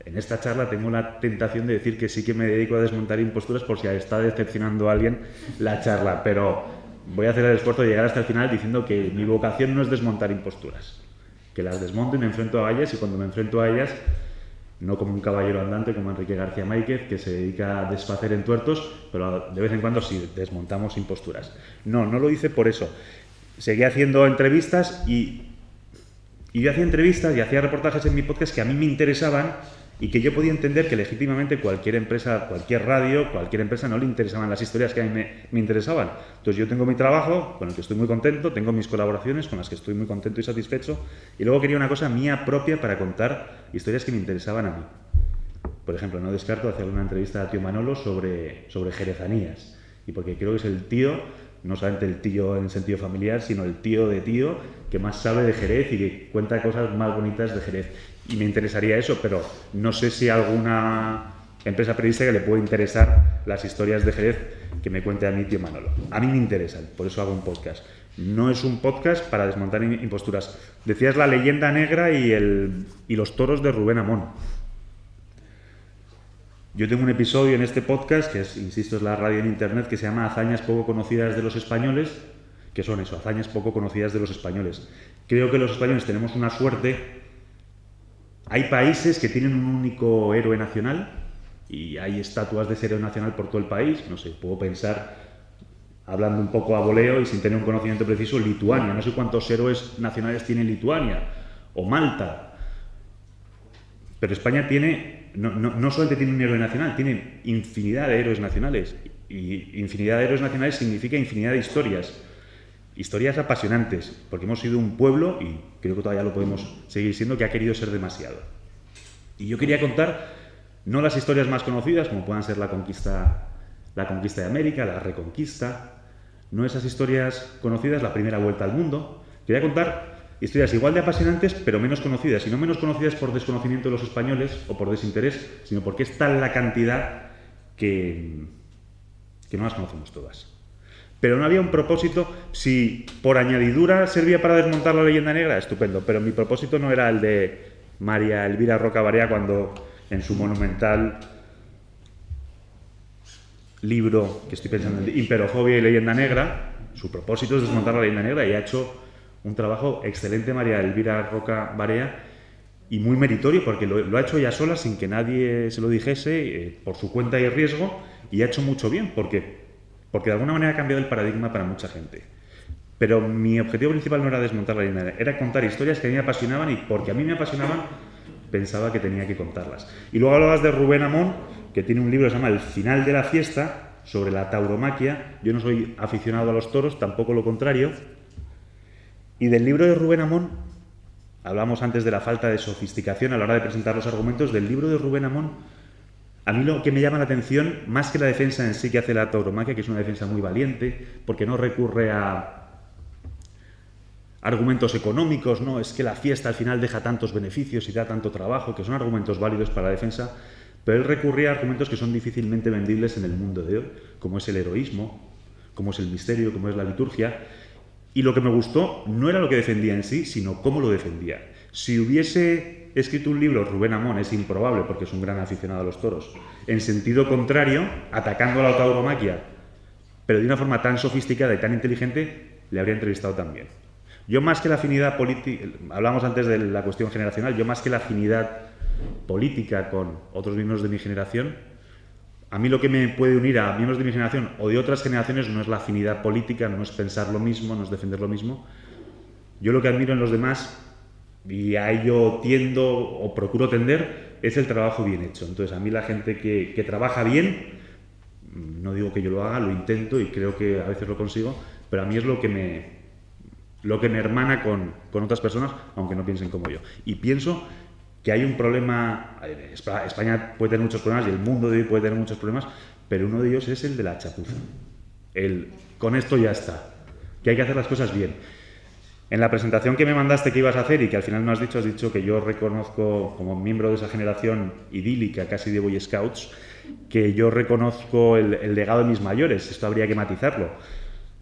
en esta charla tengo la tentación de decir que sí que me dedico a desmontar imposturas por si está decepcionando a alguien la charla, pero voy a hacer el esfuerzo de llegar hasta el final diciendo que mi vocación no es desmontar imposturas, que las desmonto y me enfrento a ellas, y cuando me enfrento a ellas, no como un caballero andante como Enrique García Máquez, que se dedica a desfacer entuertos, pero de vez en cuando sí desmontamos imposturas. No lo hice por eso. Seguí haciendo entrevistas y yo hacía entrevistas y hacía reportajes en mi podcast que a mí me interesaban y que yo podía entender que legítimamente cualquier empresa, cualquier radio, cualquier empresa no le interesaban las historias que a mí me interesaban. Entonces yo tengo mi trabajo con el que estoy muy contento, tengo mis colaboraciones con las que estoy muy contento y satisfecho, y luego quería una cosa mía propia para contar historias que me interesaban a mí. Por ejemplo, no descarto hacer una entrevista a tío Manolo sobre jerezanías, y porque creo que es el tío, no solamente el tío en sentido familiar, sino el tío de tío que más sabe de Jerez y que cuenta cosas más bonitas de Jerez. Y me interesaría eso, pero no sé si a alguna empresa periodística le puede interesar las historias de Jerez que me cuente a mí tío Manolo. A mí me interesan, por eso hago un podcast. No es un podcast para desmontar imposturas. Decías la leyenda negra y los toros de Rubén Amón. Yo tengo un episodio en este podcast, que es, insisto, es la radio en internet, que se llama Hazañas poco conocidas de los españoles, que son eso, hazañas poco conocidas de los españoles. Creo que los españoles tenemos una suerte. Hay países que tienen un único héroe nacional y hay estatuas de ese héroe nacional por todo el país. No sé, puedo pensar, hablando un poco a voleo y sin tener un conocimiento preciso, Lituania. No sé cuántos héroes nacionales tiene Lituania o Malta. Pero España tiene, no solamente tiene un héroe nacional, tiene infinidad de héroes nacionales. Y infinidad de héroes nacionales significa infinidad de historias. Historias apasionantes, porque hemos sido un pueblo, y creo que todavía lo podemos seguir siendo, que ha querido ser demasiado. Y yo quería contar no las historias más conocidas, como puedan ser la conquista de América, la reconquista, no esas historias conocidas, la primera vuelta al mundo. Quería contar historias igual de apasionantes, pero menos conocidas, y no menos conocidas por desconocimiento de los españoles o por desinterés, sino porque es tal la cantidad que no las conocemos todas. Pero no había un propósito. Si por añadidura servía para desmontar la leyenda negra, estupendo, pero mi propósito no era el de María Elvira Roca Barea cuando en su monumental libro, que estoy pensando en Imperofobia y leyenda negra, su propósito es desmontar la leyenda negra, y ha hecho un trabajo excelente María Elvira Roca Barea, y muy meritorio, porque lo ha hecho ella sola sin que nadie se lo dijese, por su cuenta y riesgo, y ha hecho mucho bien, porque de alguna manera ha cambiado el paradigma para mucha gente. Pero mi objetivo principal no era desmontar la leyenda negra, era contar historias que a mí me apasionaban, y porque a mí me apasionaban pensaba que tenía que contarlas. Y luego hablabas de Rubén Amón, que tiene un libro que se llama El final de la fiesta, sobre la tauromaquia. Yo no soy aficionado a los toros, tampoco lo contrario. Y del libro de Rubén Amón, hablamos antes de la falta de sofisticación a la hora de presentar los argumentos. Del libro de Rubén Amón, a mí lo que me llama la atención, más que la defensa en sí que hace la tauromaquia, que es una defensa muy valiente, porque no recurre a argumentos económicos, no, es que la fiesta al final deja tantos beneficios y da tanto trabajo, que son argumentos válidos para la defensa, pero él recurría a argumentos que son difícilmente vendibles en el mundo de hoy, como es el heroísmo, como es el misterio, como es la liturgia. Y lo que me gustó no era lo que defendía en sí, sino cómo lo defendía. Si hubiese he escrito un libro, Rubén Amón, es improbable porque es un gran aficionado a los toros, en sentido contrario, atacando a la tauromaquia, pero de una forma tan sofisticada y tan inteligente, le habría entrevistado también. Yo más que la afinidad política, hablamos antes de la cuestión generacional, yo más que la afinidad política con otros miembros de mi generación, a mí lo que me puede unir a miembros de mi generación o de otras generaciones no es la afinidad política, no es pensar lo mismo, no es defender lo mismo. Yo lo que admiro en los demás, y a ello tiendo o procuro tender, es el trabajo bien hecho. Entonces, a mí la gente que trabaja bien, no digo que yo lo haga, lo intento y creo que a veces lo consigo, pero a mí es lo que me hermana con otras personas, aunque no piensen como yo. Y pienso que hay un problema, España puede tener muchos problemas y el mundo de hoy puede tener muchos problemas, pero uno de ellos es el de la chapuza. Con esto ya está, que hay que hacer las cosas bien. En la presentación que me mandaste que ibas a hacer y que al final no has dicho que yo reconozco, como miembro de esa generación idílica casi de Boy Scouts, que yo reconozco el legado de mis mayores. Esto habría que matizarlo.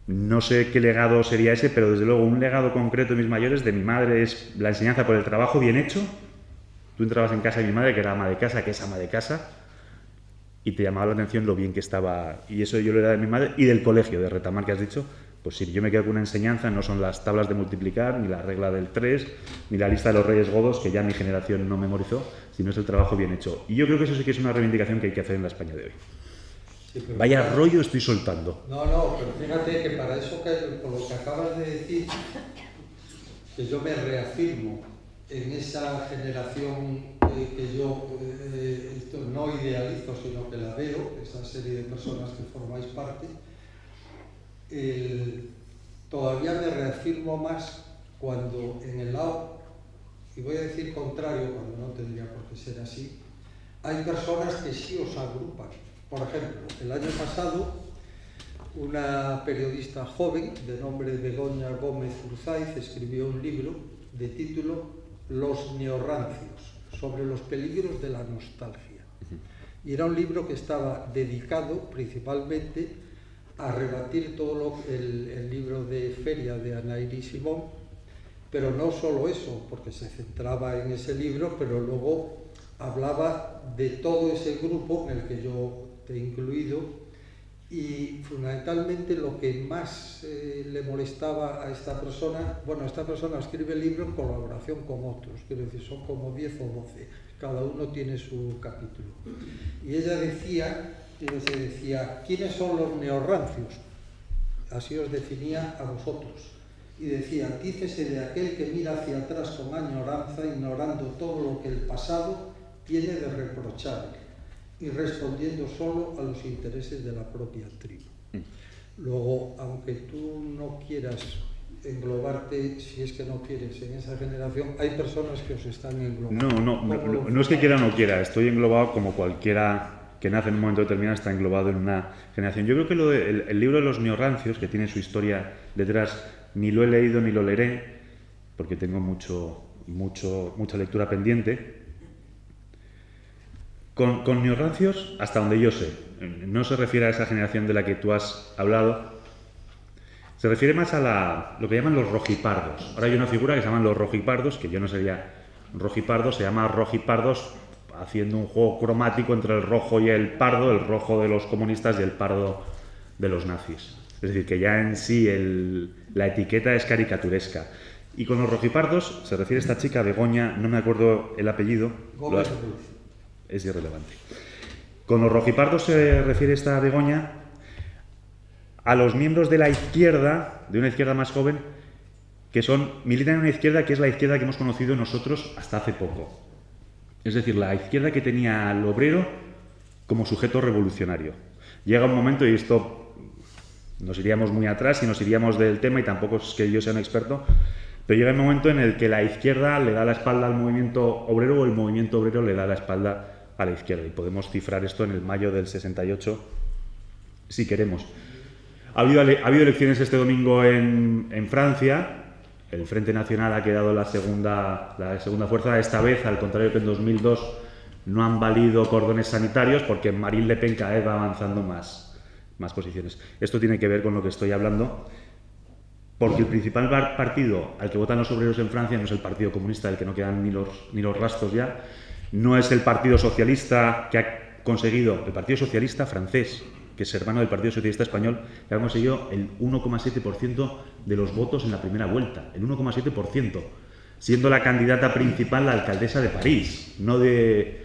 No sé qué legado sería ese, pero desde luego un legado concreto de mis mayores, de mi madre, es la enseñanza por el trabajo bien hecho. Tú entrabas en casa de mi madre, que era ama de casa, que es ama de casa, y te llamaba la atención lo bien que estaba. Y eso yo lo era de mi madre y del colegio, de Retamar, que has dicho. Pues sí, yo me quedo con una enseñanza, no son las tablas de multiplicar, ni la regla del 3, ni la lista de los Reyes Godos, que ya mi generación no memorizó, sino es el trabajo bien hecho. Y yo creo que eso sí que es una reivindicación que hay que hacer en la España de hoy. Sí, vaya rollo estoy soltando. No, pero fíjate que para eso, con lo que acabas de decir, que yo me reafirmo en esa generación que yo no idealizo, sino que la veo, esa serie de personas que formáis parte, todavía me reafirmo más cuando en el lado, y voy a decir contrario, cuando no tendría por qué ser así, hay personas que sí os agrupan. Por ejemplo, el año pasado, una periodista joven de nombre Begoña Gómez Urzaiz escribió un libro de título Los neorrancios, sobre los peligros de la nostalgia. Y era un libro que estaba dedicado principalmente a rebatir todo el libro de Feria de Anaïri Simón, pero no solo eso, porque se centraba en ese libro, pero luego hablaba de todo ese grupo en el que yo he incluido, y fundamentalmente lo que más le molestaba a esta persona, bueno, esta persona escribe el libro en colaboración con otros, quiero decir, son como 10 o 12, cada uno tiene su capítulo. Y ella decía, ¿quiénes son los neorrancios? Así os definía a vosotros. Y decía, antícese de aquel que mira hacia atrás con añoranza, ignorando todo lo que el pasado tiene de reprochable y respondiendo solo a los intereses de la propia tribu. Luego, aunque tú no quieras englobarte, si es que no quieres, en esa generación, hay personas que os están englobando. No es que quiera o no quiera, estoy englobado como cualquiera que nace en un momento determinado, está englobado en una generación. Yo creo que el libro de los neorrancios, que tiene su historia detrás, ni lo he leído ni lo leeré, porque tengo mucha lectura pendiente. Con neorrancios, hasta donde yo sé, no se refiere a esa generación de la que tú has hablado, se refiere más a lo que llaman los rojipardos. Ahora hay una figura que se llaman los rojipardos, que yo no sería rojipardo, se llama rojipardos haciendo un juego cromático entre el rojo y el pardo, el rojo de los comunistas y el pardo de los nazis. Es decir, que ya en sí la etiqueta es caricaturesca. Y con los rojipardos se refiere esta chica, Begoña, no me acuerdo el apellido. Es irrelevante. Con los rojipardos se refiere esta Begoña a los miembros de la izquierda, de una izquierda más joven, que militan en una izquierda que es la izquierda que hemos conocido nosotros hasta hace poco. Es decir, la izquierda que tenía al obrero como sujeto revolucionario. Llega un momento, y esto nos iríamos muy atrás y nos iríamos del tema, y tampoco es que yo sea un experto, pero llega un momento en el que la izquierda le da la espalda al movimiento obrero o el movimiento obrero le da la espalda a la izquierda. Y podemos cifrar esto en el mayo del 68, si queremos. Ha habido elecciones este domingo en Francia. El Frente Nacional ha quedado la segunda fuerza. Esta vez, al contrario que en 2002, no han valido cordones sanitarios, porque Marine Le Pen cada vez va avanzando más posiciones. Esto tiene que ver con lo que estoy hablando, porque el principal partido al que votan los obreros en Francia no es el Partido Comunista, del que no quedan ni los rastros ya, no es el Partido Socialista que ha conseguido, el Partido Socialista francés, que es hermano del Partido Socialista Español, que ha conseguido el 1,7% de los votos en la primera vuelta, el 1,7%, siendo la candidata principal la alcaldesa de París, no de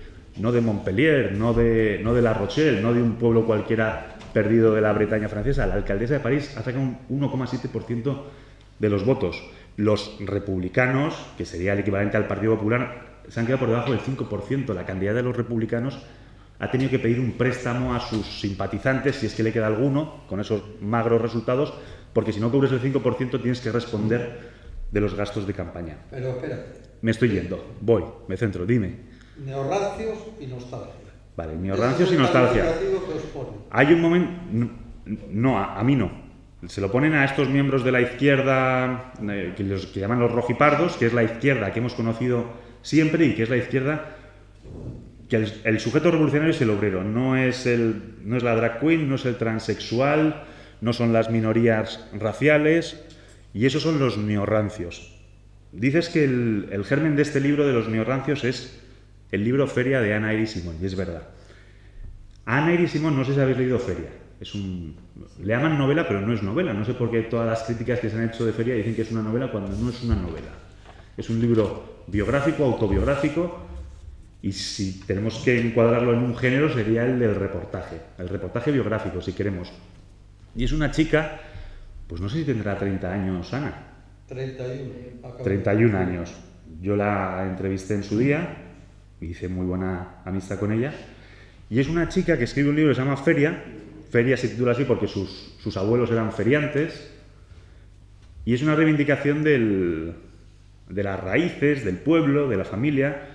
Montpellier, no de La Rochelle, no de un pueblo cualquiera perdido de la Bretaña francesa. La alcaldesa de París ha sacado un 1,7% de los votos. Los republicanos, que sería el equivalente al Partido Popular, se han quedado por debajo del 5%. La candidata de los republicanos ha tenido que pedir un préstamo a sus simpatizantes, si es que le queda alguno, con esos magros resultados, porque si no cubres el 5% tienes que responder de los gastos de campaña. Pero espérate. Me estoy yendo, voy, me centro, dime. Neorrancios y nostalgia. Vale, neorrancios y nostalgia. Hay un momento... No, a mí no. Se lo ponen a estos miembros de la izquierda, que llaman los rojipardos, que es la izquierda que hemos conocido siempre y que es la izquierda que el sujeto revolucionario es el obrero, no es la drag queen, no es el transexual, no son las minorías raciales, y esos son los neorrancios. Dices que el germen de este libro de los neorrancios es el libro Feria de Anna Iris Simón, y es verdad. A Anna Iris Simón, no sé si habéis leído Feria, le llaman novela, pero no es novela, no sé por qué todas las críticas que se han hecho de Feria dicen que es una novela cuando no es una novela. Es un libro biográfico, autobiográfico, y si tenemos que encuadrarlo en un género sería el del reportaje, el reportaje biográfico, si queremos. Y es una chica, pues no sé si tendrá 30 años, Ana. 31 años. Yo la entrevisté en su día, hice muy buena amistad con ella, y es una chica que escribe un libro que se llama Feria. Feria se titula así porque sus abuelos eran feriantes, y es una reivindicación de las raíces, del pueblo, de la familia,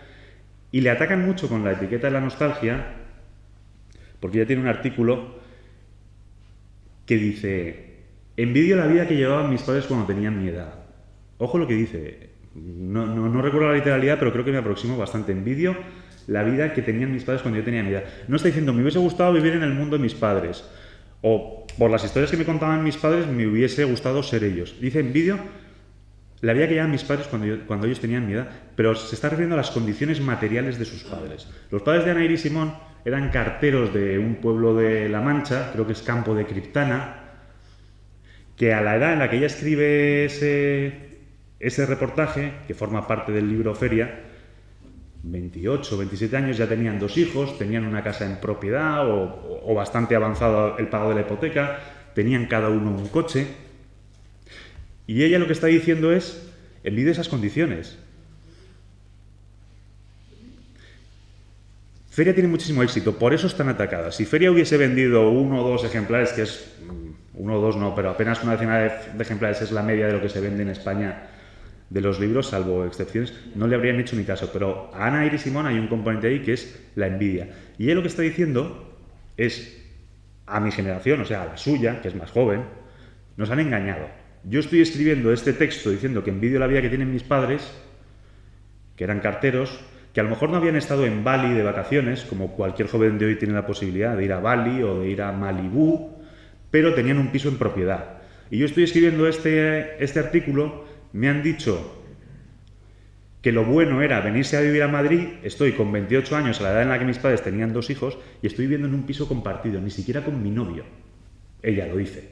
y le atacan mucho con la etiqueta de la nostalgia, porque ella tiene un artículo que dice: envidio la vida que llevaban mis padres cuando tenían mi edad. Ojo lo que dice, no recuerdo la literalidad, pero creo que me aproximo bastante. Envidio la vida que tenían mis padres cuando yo tenía mi edad. No está diciendo, me hubiese gustado vivir en el mundo de mis padres, o por las historias que me contaban mis padres, me hubiese gustado ser ellos. Dice, envidio la vida que llevaban mis padres cuando ellos tenían mi edad, pero se está refiriendo a las condiciones materiales de sus padres. Los padres de Anna Iris Simón eran carteros de un pueblo de La Mancha, creo que es Campo de Criptana, que a la edad en la que ella escribe ese reportaje, que forma parte del libro Feria, 28 o 27 años, ya tenían 2 hijos, tenían una casa en propiedad o bastante avanzado el pago de la hipoteca, tenían cada uno un coche. Y ella lo que está diciendo es, envidio esas condiciones. Feria tiene muchísimo éxito, por eso están atacadas. Si Feria hubiese vendido 1 o 2 ejemplares, que es 1 o 2 no, pero apenas una decena de ejemplares es la media de lo que se vende en España de los libros, salvo excepciones, no le habrían hecho ni caso. Pero a Anna Iris Simón hay un componente ahí que es la envidia. Y ella lo que está diciendo es, a mi generación, o sea, a la suya, que es más joven, nos han engañado. Yo estoy escribiendo este texto diciendo que envidio la vida que tienen mis padres, que eran carteros, que a lo mejor no habían estado en Bali de vacaciones, como cualquier joven de hoy tiene la posibilidad de ir a Bali o de ir a Malibú, pero tenían un piso en propiedad. Y yo estoy escribiendo este artículo, me han dicho que lo bueno era venirse a vivir a Madrid, estoy con 28 años, a la edad en la que mis padres tenían 2 hijos, y estoy viviendo en un piso compartido, ni siquiera con mi novio. Ella lo dice,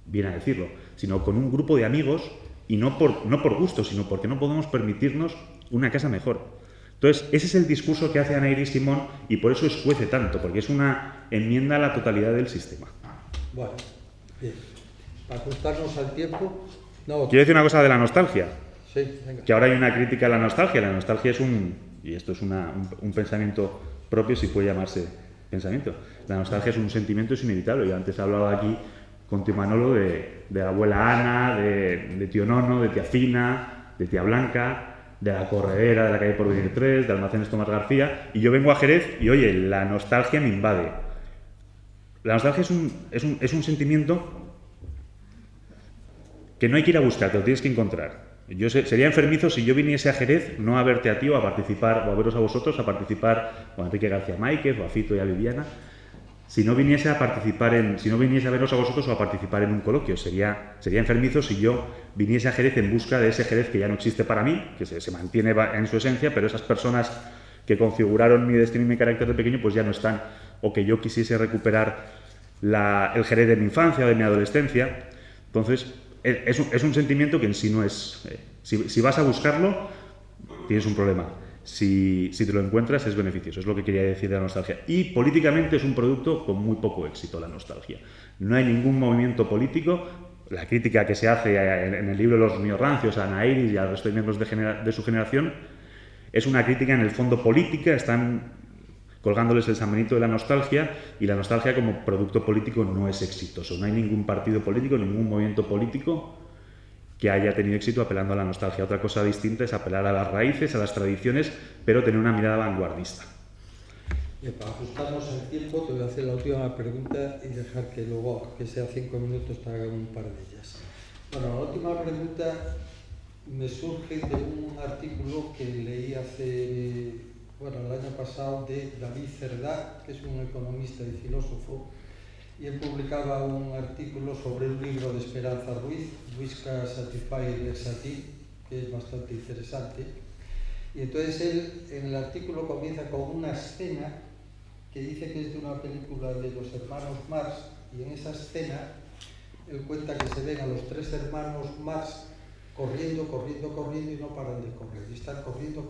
viene a decirlo, sino con un grupo de amigos, y no por gusto, sino porque no podemos permitirnos una casa mejor. Entonces, ese es el discurso que hace Anna Iris Simón, y por eso escuece tanto, porque es una enmienda a la totalidad del sistema. Bueno, bien. Para ajustarnos al tiempo... No, quiero decir una cosa de la nostalgia. Sí, venga. Que ahora hay una crítica a la nostalgia. La nostalgia es y esto es un pensamiento propio, si puede llamarse pensamiento. La nostalgia es un sentimiento, es inevitable. Yo antes he hablado aquí con tío Manolo de la abuela Ana, de tío Nono, de tía Fina, de tía Blanca, de la Corredera, de la calle Porvenir 3, de Almacenes Tomás García, y yo vengo a Jerez y, oye, la nostalgia me invade. La nostalgia es un sentimiento que no hay que ir a buscar, te lo tienes que encontrar. Yo sería enfermizo si yo viniese a Jerez no a verte a ti o a participar, o a veros a vosotros, a participar o a Enrique García Máiquez, o a Fito y a Viviana. si no viniese a participar si no viniese a veros a vosotros o a participar en un coloquio. Sería enfermizo si yo viniese a Jerez en busca de ese Jerez que ya no existe para mí, que se mantiene en su esencia, pero esas personas que configuraron mi destino y mi carácter de pequeño pues ya no están, o que yo quisiese recuperar el Jerez de mi infancia o de mi adolescencia. Entonces, es un sentimiento que en sí no es... si vas a buscarlo, tienes un problema. Si te lo encuentras, es beneficioso. Es lo que quería decir de la nostalgia. Y políticamente es un producto con muy poco éxito, la nostalgia. No hay ningún movimiento político. La crítica que se hace en el libro de los neorrancios a Ana Iris y al resto de miembros de su generación es una crítica en el fondo política. Están colgándoles el San Benito de la nostalgia, y la nostalgia como producto político no es exitoso. No hay ningún partido político, ningún movimiento político que haya tenido éxito apelando a la nostalgia. Otra cosa distinta es apelar a las raíces, a las tradiciones, pero tener una mirada vanguardista. Para ajustarnos el tiempo, te voy a hacer la última pregunta y dejar que luego, que sea 5 minutos, te haga un par de ellas. Bueno, la última pregunta me surge de un artículo que leí el año pasado, de David Cerdá, que es un economista y filósofo, y él publicaba un artículo sobre un libro de Esperanza Ruiz, Busca Satisfy Versatí, que es bastante interesante. Y entonces él, en el artículo, comienza con una escena que dice que es de una película de los hermanos Marx, y en esa escena él cuenta que se ven a los 3 hermanos Marx corriendo y no paran de correr. Y están corriendo,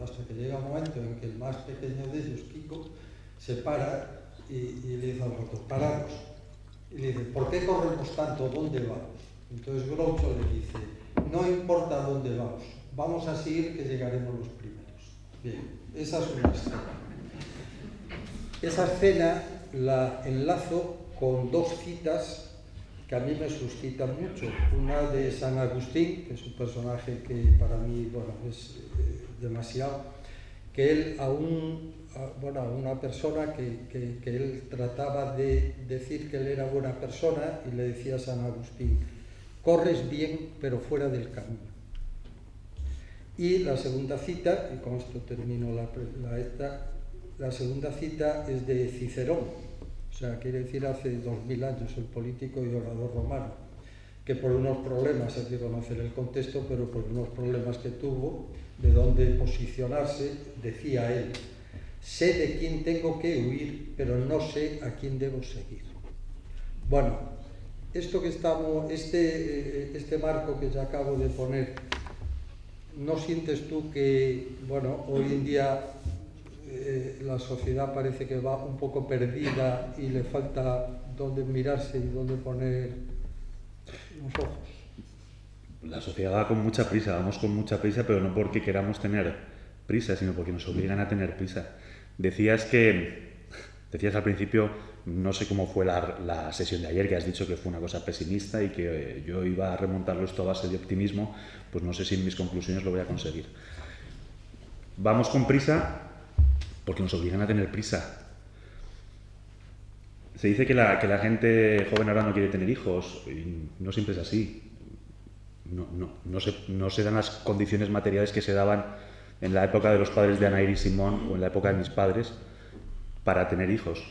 hasta que llega un momento en que el más pequeño de ellos, Kiko, se para y le dice al otro: pararos. Y le dice: ¿por qué corremos tanto? ¿Dónde vamos? Entonces Groucho le dice: no importa dónde vamos, vamos a seguir, que llegaremos los primeros. Bien, esa es una escena. Esa escena la enlazo con 2 citas que a mí me suscitan mucho. Una de San Agustín, que es un personaje que para mí es demasiado, que él a una persona que él trataba de decir que él era buena persona, y le decía a San Agustín: corres bien, pero fuera del camino. Y la segunda cita, y con esto termino la segunda cita es de Cicerón, o sea, quiere decir hace 2000 años, el político y orador romano, que por unos problemas, hay que conocer el contexto, pero por unos problemas que tuvo de dónde posicionarse, decía él: sé de quién tengo que huir, pero no sé a quién debo seguir. Bueno, esto que estamos, este marco que ya acabo de poner, ¿no sientes tú que, hoy en día la sociedad parece que va un poco perdida y le falta dónde mirarse y dónde poner los ojos? La sociedad va con mucha prisa, vamos con mucha prisa, pero no porque queramos tener prisa, sino porque nos obligan a tener prisa. Decías al principio, no sé cómo fue la sesión de ayer, que has dicho que fue una cosa pesimista y que yo iba a remontarlo esto a base de optimismo. Pues no sé si en mis conclusiones lo voy a conseguir. Vamos con prisa porque nos obligan a tener prisa. Se dice que la gente joven ahora no quiere tener hijos, y no siempre es así. No se dan las condiciones materiales que se daban en la época de los padres de Ana Iris Simón o en la época de mis padres para tener hijos.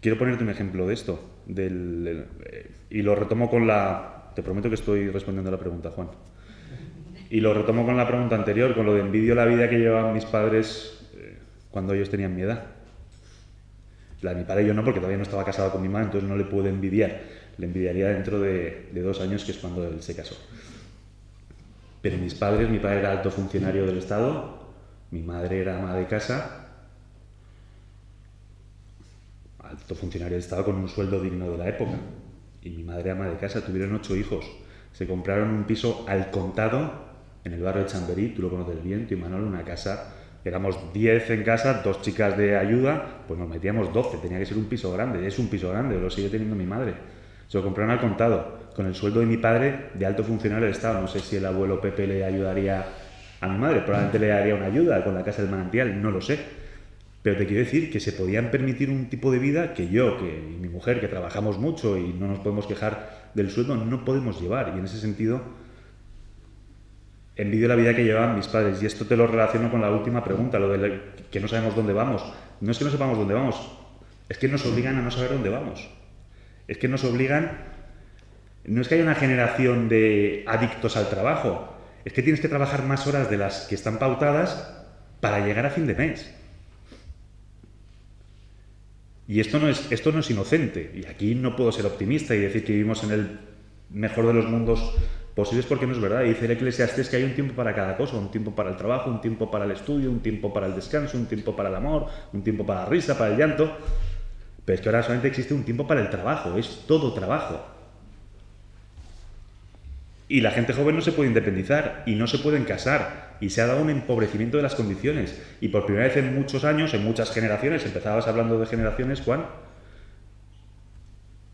Quiero ponerte un ejemplo de esto, y lo retomo con te prometo que estoy respondiendo a la pregunta, Juan. Y lo retomo con la pregunta anterior, con lo de envidio la vida que llevaban mis padres cuando ellos tenían mi edad. La de mi padre yo no, porque todavía no estaba casado con mi madre, entonces no le puedo envidiar. Le envidiaría dentro de 2 años, que es cuando él se casó. Pero mis padres, mi padre era alto funcionario del Estado, mi madre era ama de casa, alto funcionario del Estado con un sueldo digno de la época, y mi madre ama de casa. Tuvieron 8 hijos, se compraron un piso al contado en el barrio de Chamberí, tú lo conoces bien, tú y Manolo, una casa, éramos 10 en casa, 2 chicas de ayuda, pues nos metíamos 12, tenía que ser un piso grande, es un piso grande, lo sigue teniendo mi madre. Se lo compraron al contado, con el sueldo de mi padre de alto funcionario del Estado. No sé si el abuelo Pepe le ayudaría a mi madre, probablemente le daría una ayuda con la casa del manantial, no lo sé. Pero te quiero decir que se podían permitir un tipo de vida que yo, y mi mujer, que trabajamos mucho y no nos podemos quejar del sueldo, no podemos llevar. Y en ese sentido, envidio la vida que llevaban mis padres. Y esto te lo relaciono con la última pregunta, lo de que no sabemos dónde vamos. No es que no sepamos dónde vamos, Es que nos obligan a no saber dónde vamos. Es que nos obligan... No es que haya una generación de adictos al trabajo. Es que tienes que trabajar más horas de las que están pautadas para llegar a fin de mes. Y esto no es inocente. Y aquí no puedo ser optimista y decir que vivimos en el mejor de los mundos posibles, porque no es verdad. Y dice el Eclesiastés que hay un tiempo para cada cosa, un tiempo para el trabajo, un tiempo para el estudio, un tiempo para el descanso, un tiempo para el amor, un tiempo para la risa, para el llanto. Pero es que ahora solamente existe un tiempo para el trabajo, es todo trabajo. Y la gente joven no se puede independizar y no se pueden casar, y se ha dado un empobrecimiento de las condiciones. Y por primera vez en muchos años, en muchas generaciones, empezabas hablando de generaciones, Juan,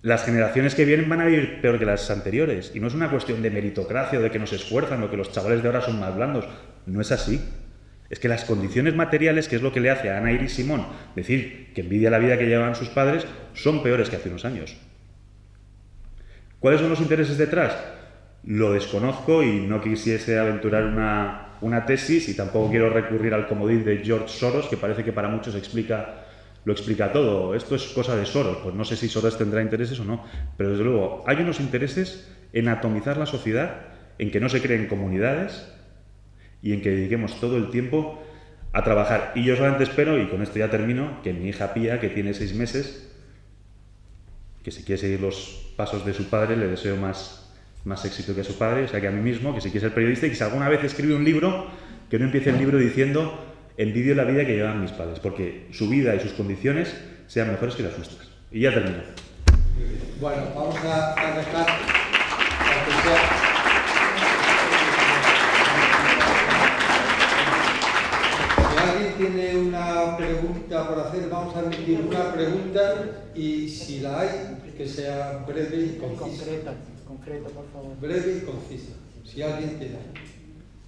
las generaciones que vienen van a vivir peor que las anteriores. Y no es una cuestión de meritocracia o de que nos esfuerzan o que los chavales de ahora son más blandos. No es así. Es que las condiciones materiales, que es lo que le hace a Ana Iris Simón decir que envidia la vida que llevaban sus padres, son peores que hace unos años. ¿Cuáles son los intereses detrás? Lo desconozco y no quisiese aventurar una tesis, y tampoco quiero recurrir al comodín de George Soros, que parece que para muchos lo explica todo. Esto es cosa de Soros. Pues no sé si Soros tendrá intereses o no, pero desde luego hay unos intereses en atomizar la sociedad, en que no se creen comunidades y en que dediquemos todo el tiempo a trabajar. Y yo solamente espero, y con esto ya termino, que mi hija Pía, que tiene 6 meses, que si quiere seguir los pasos de su padre, le deseo más éxito que a su padre, o sea, que a mí mismo, que si quiere ser periodista y que si alguna vez escribe un libro, que no empiece el libro diciendo envidio la vida que llevan mis padres, porque su vida y sus condiciones sean mejores que las nuestras. Y ya termino. Bueno, vamos a dejar aunque sea... Si alguien tiene una pregunta por hacer, vamos a emitir una pregunta, y si la hay, que sea breve y concisa. Concreta, por favor. Breve y concisa. Si alguien tiene.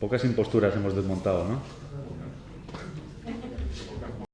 Pocas imposturas hemos desmontado, ¿no?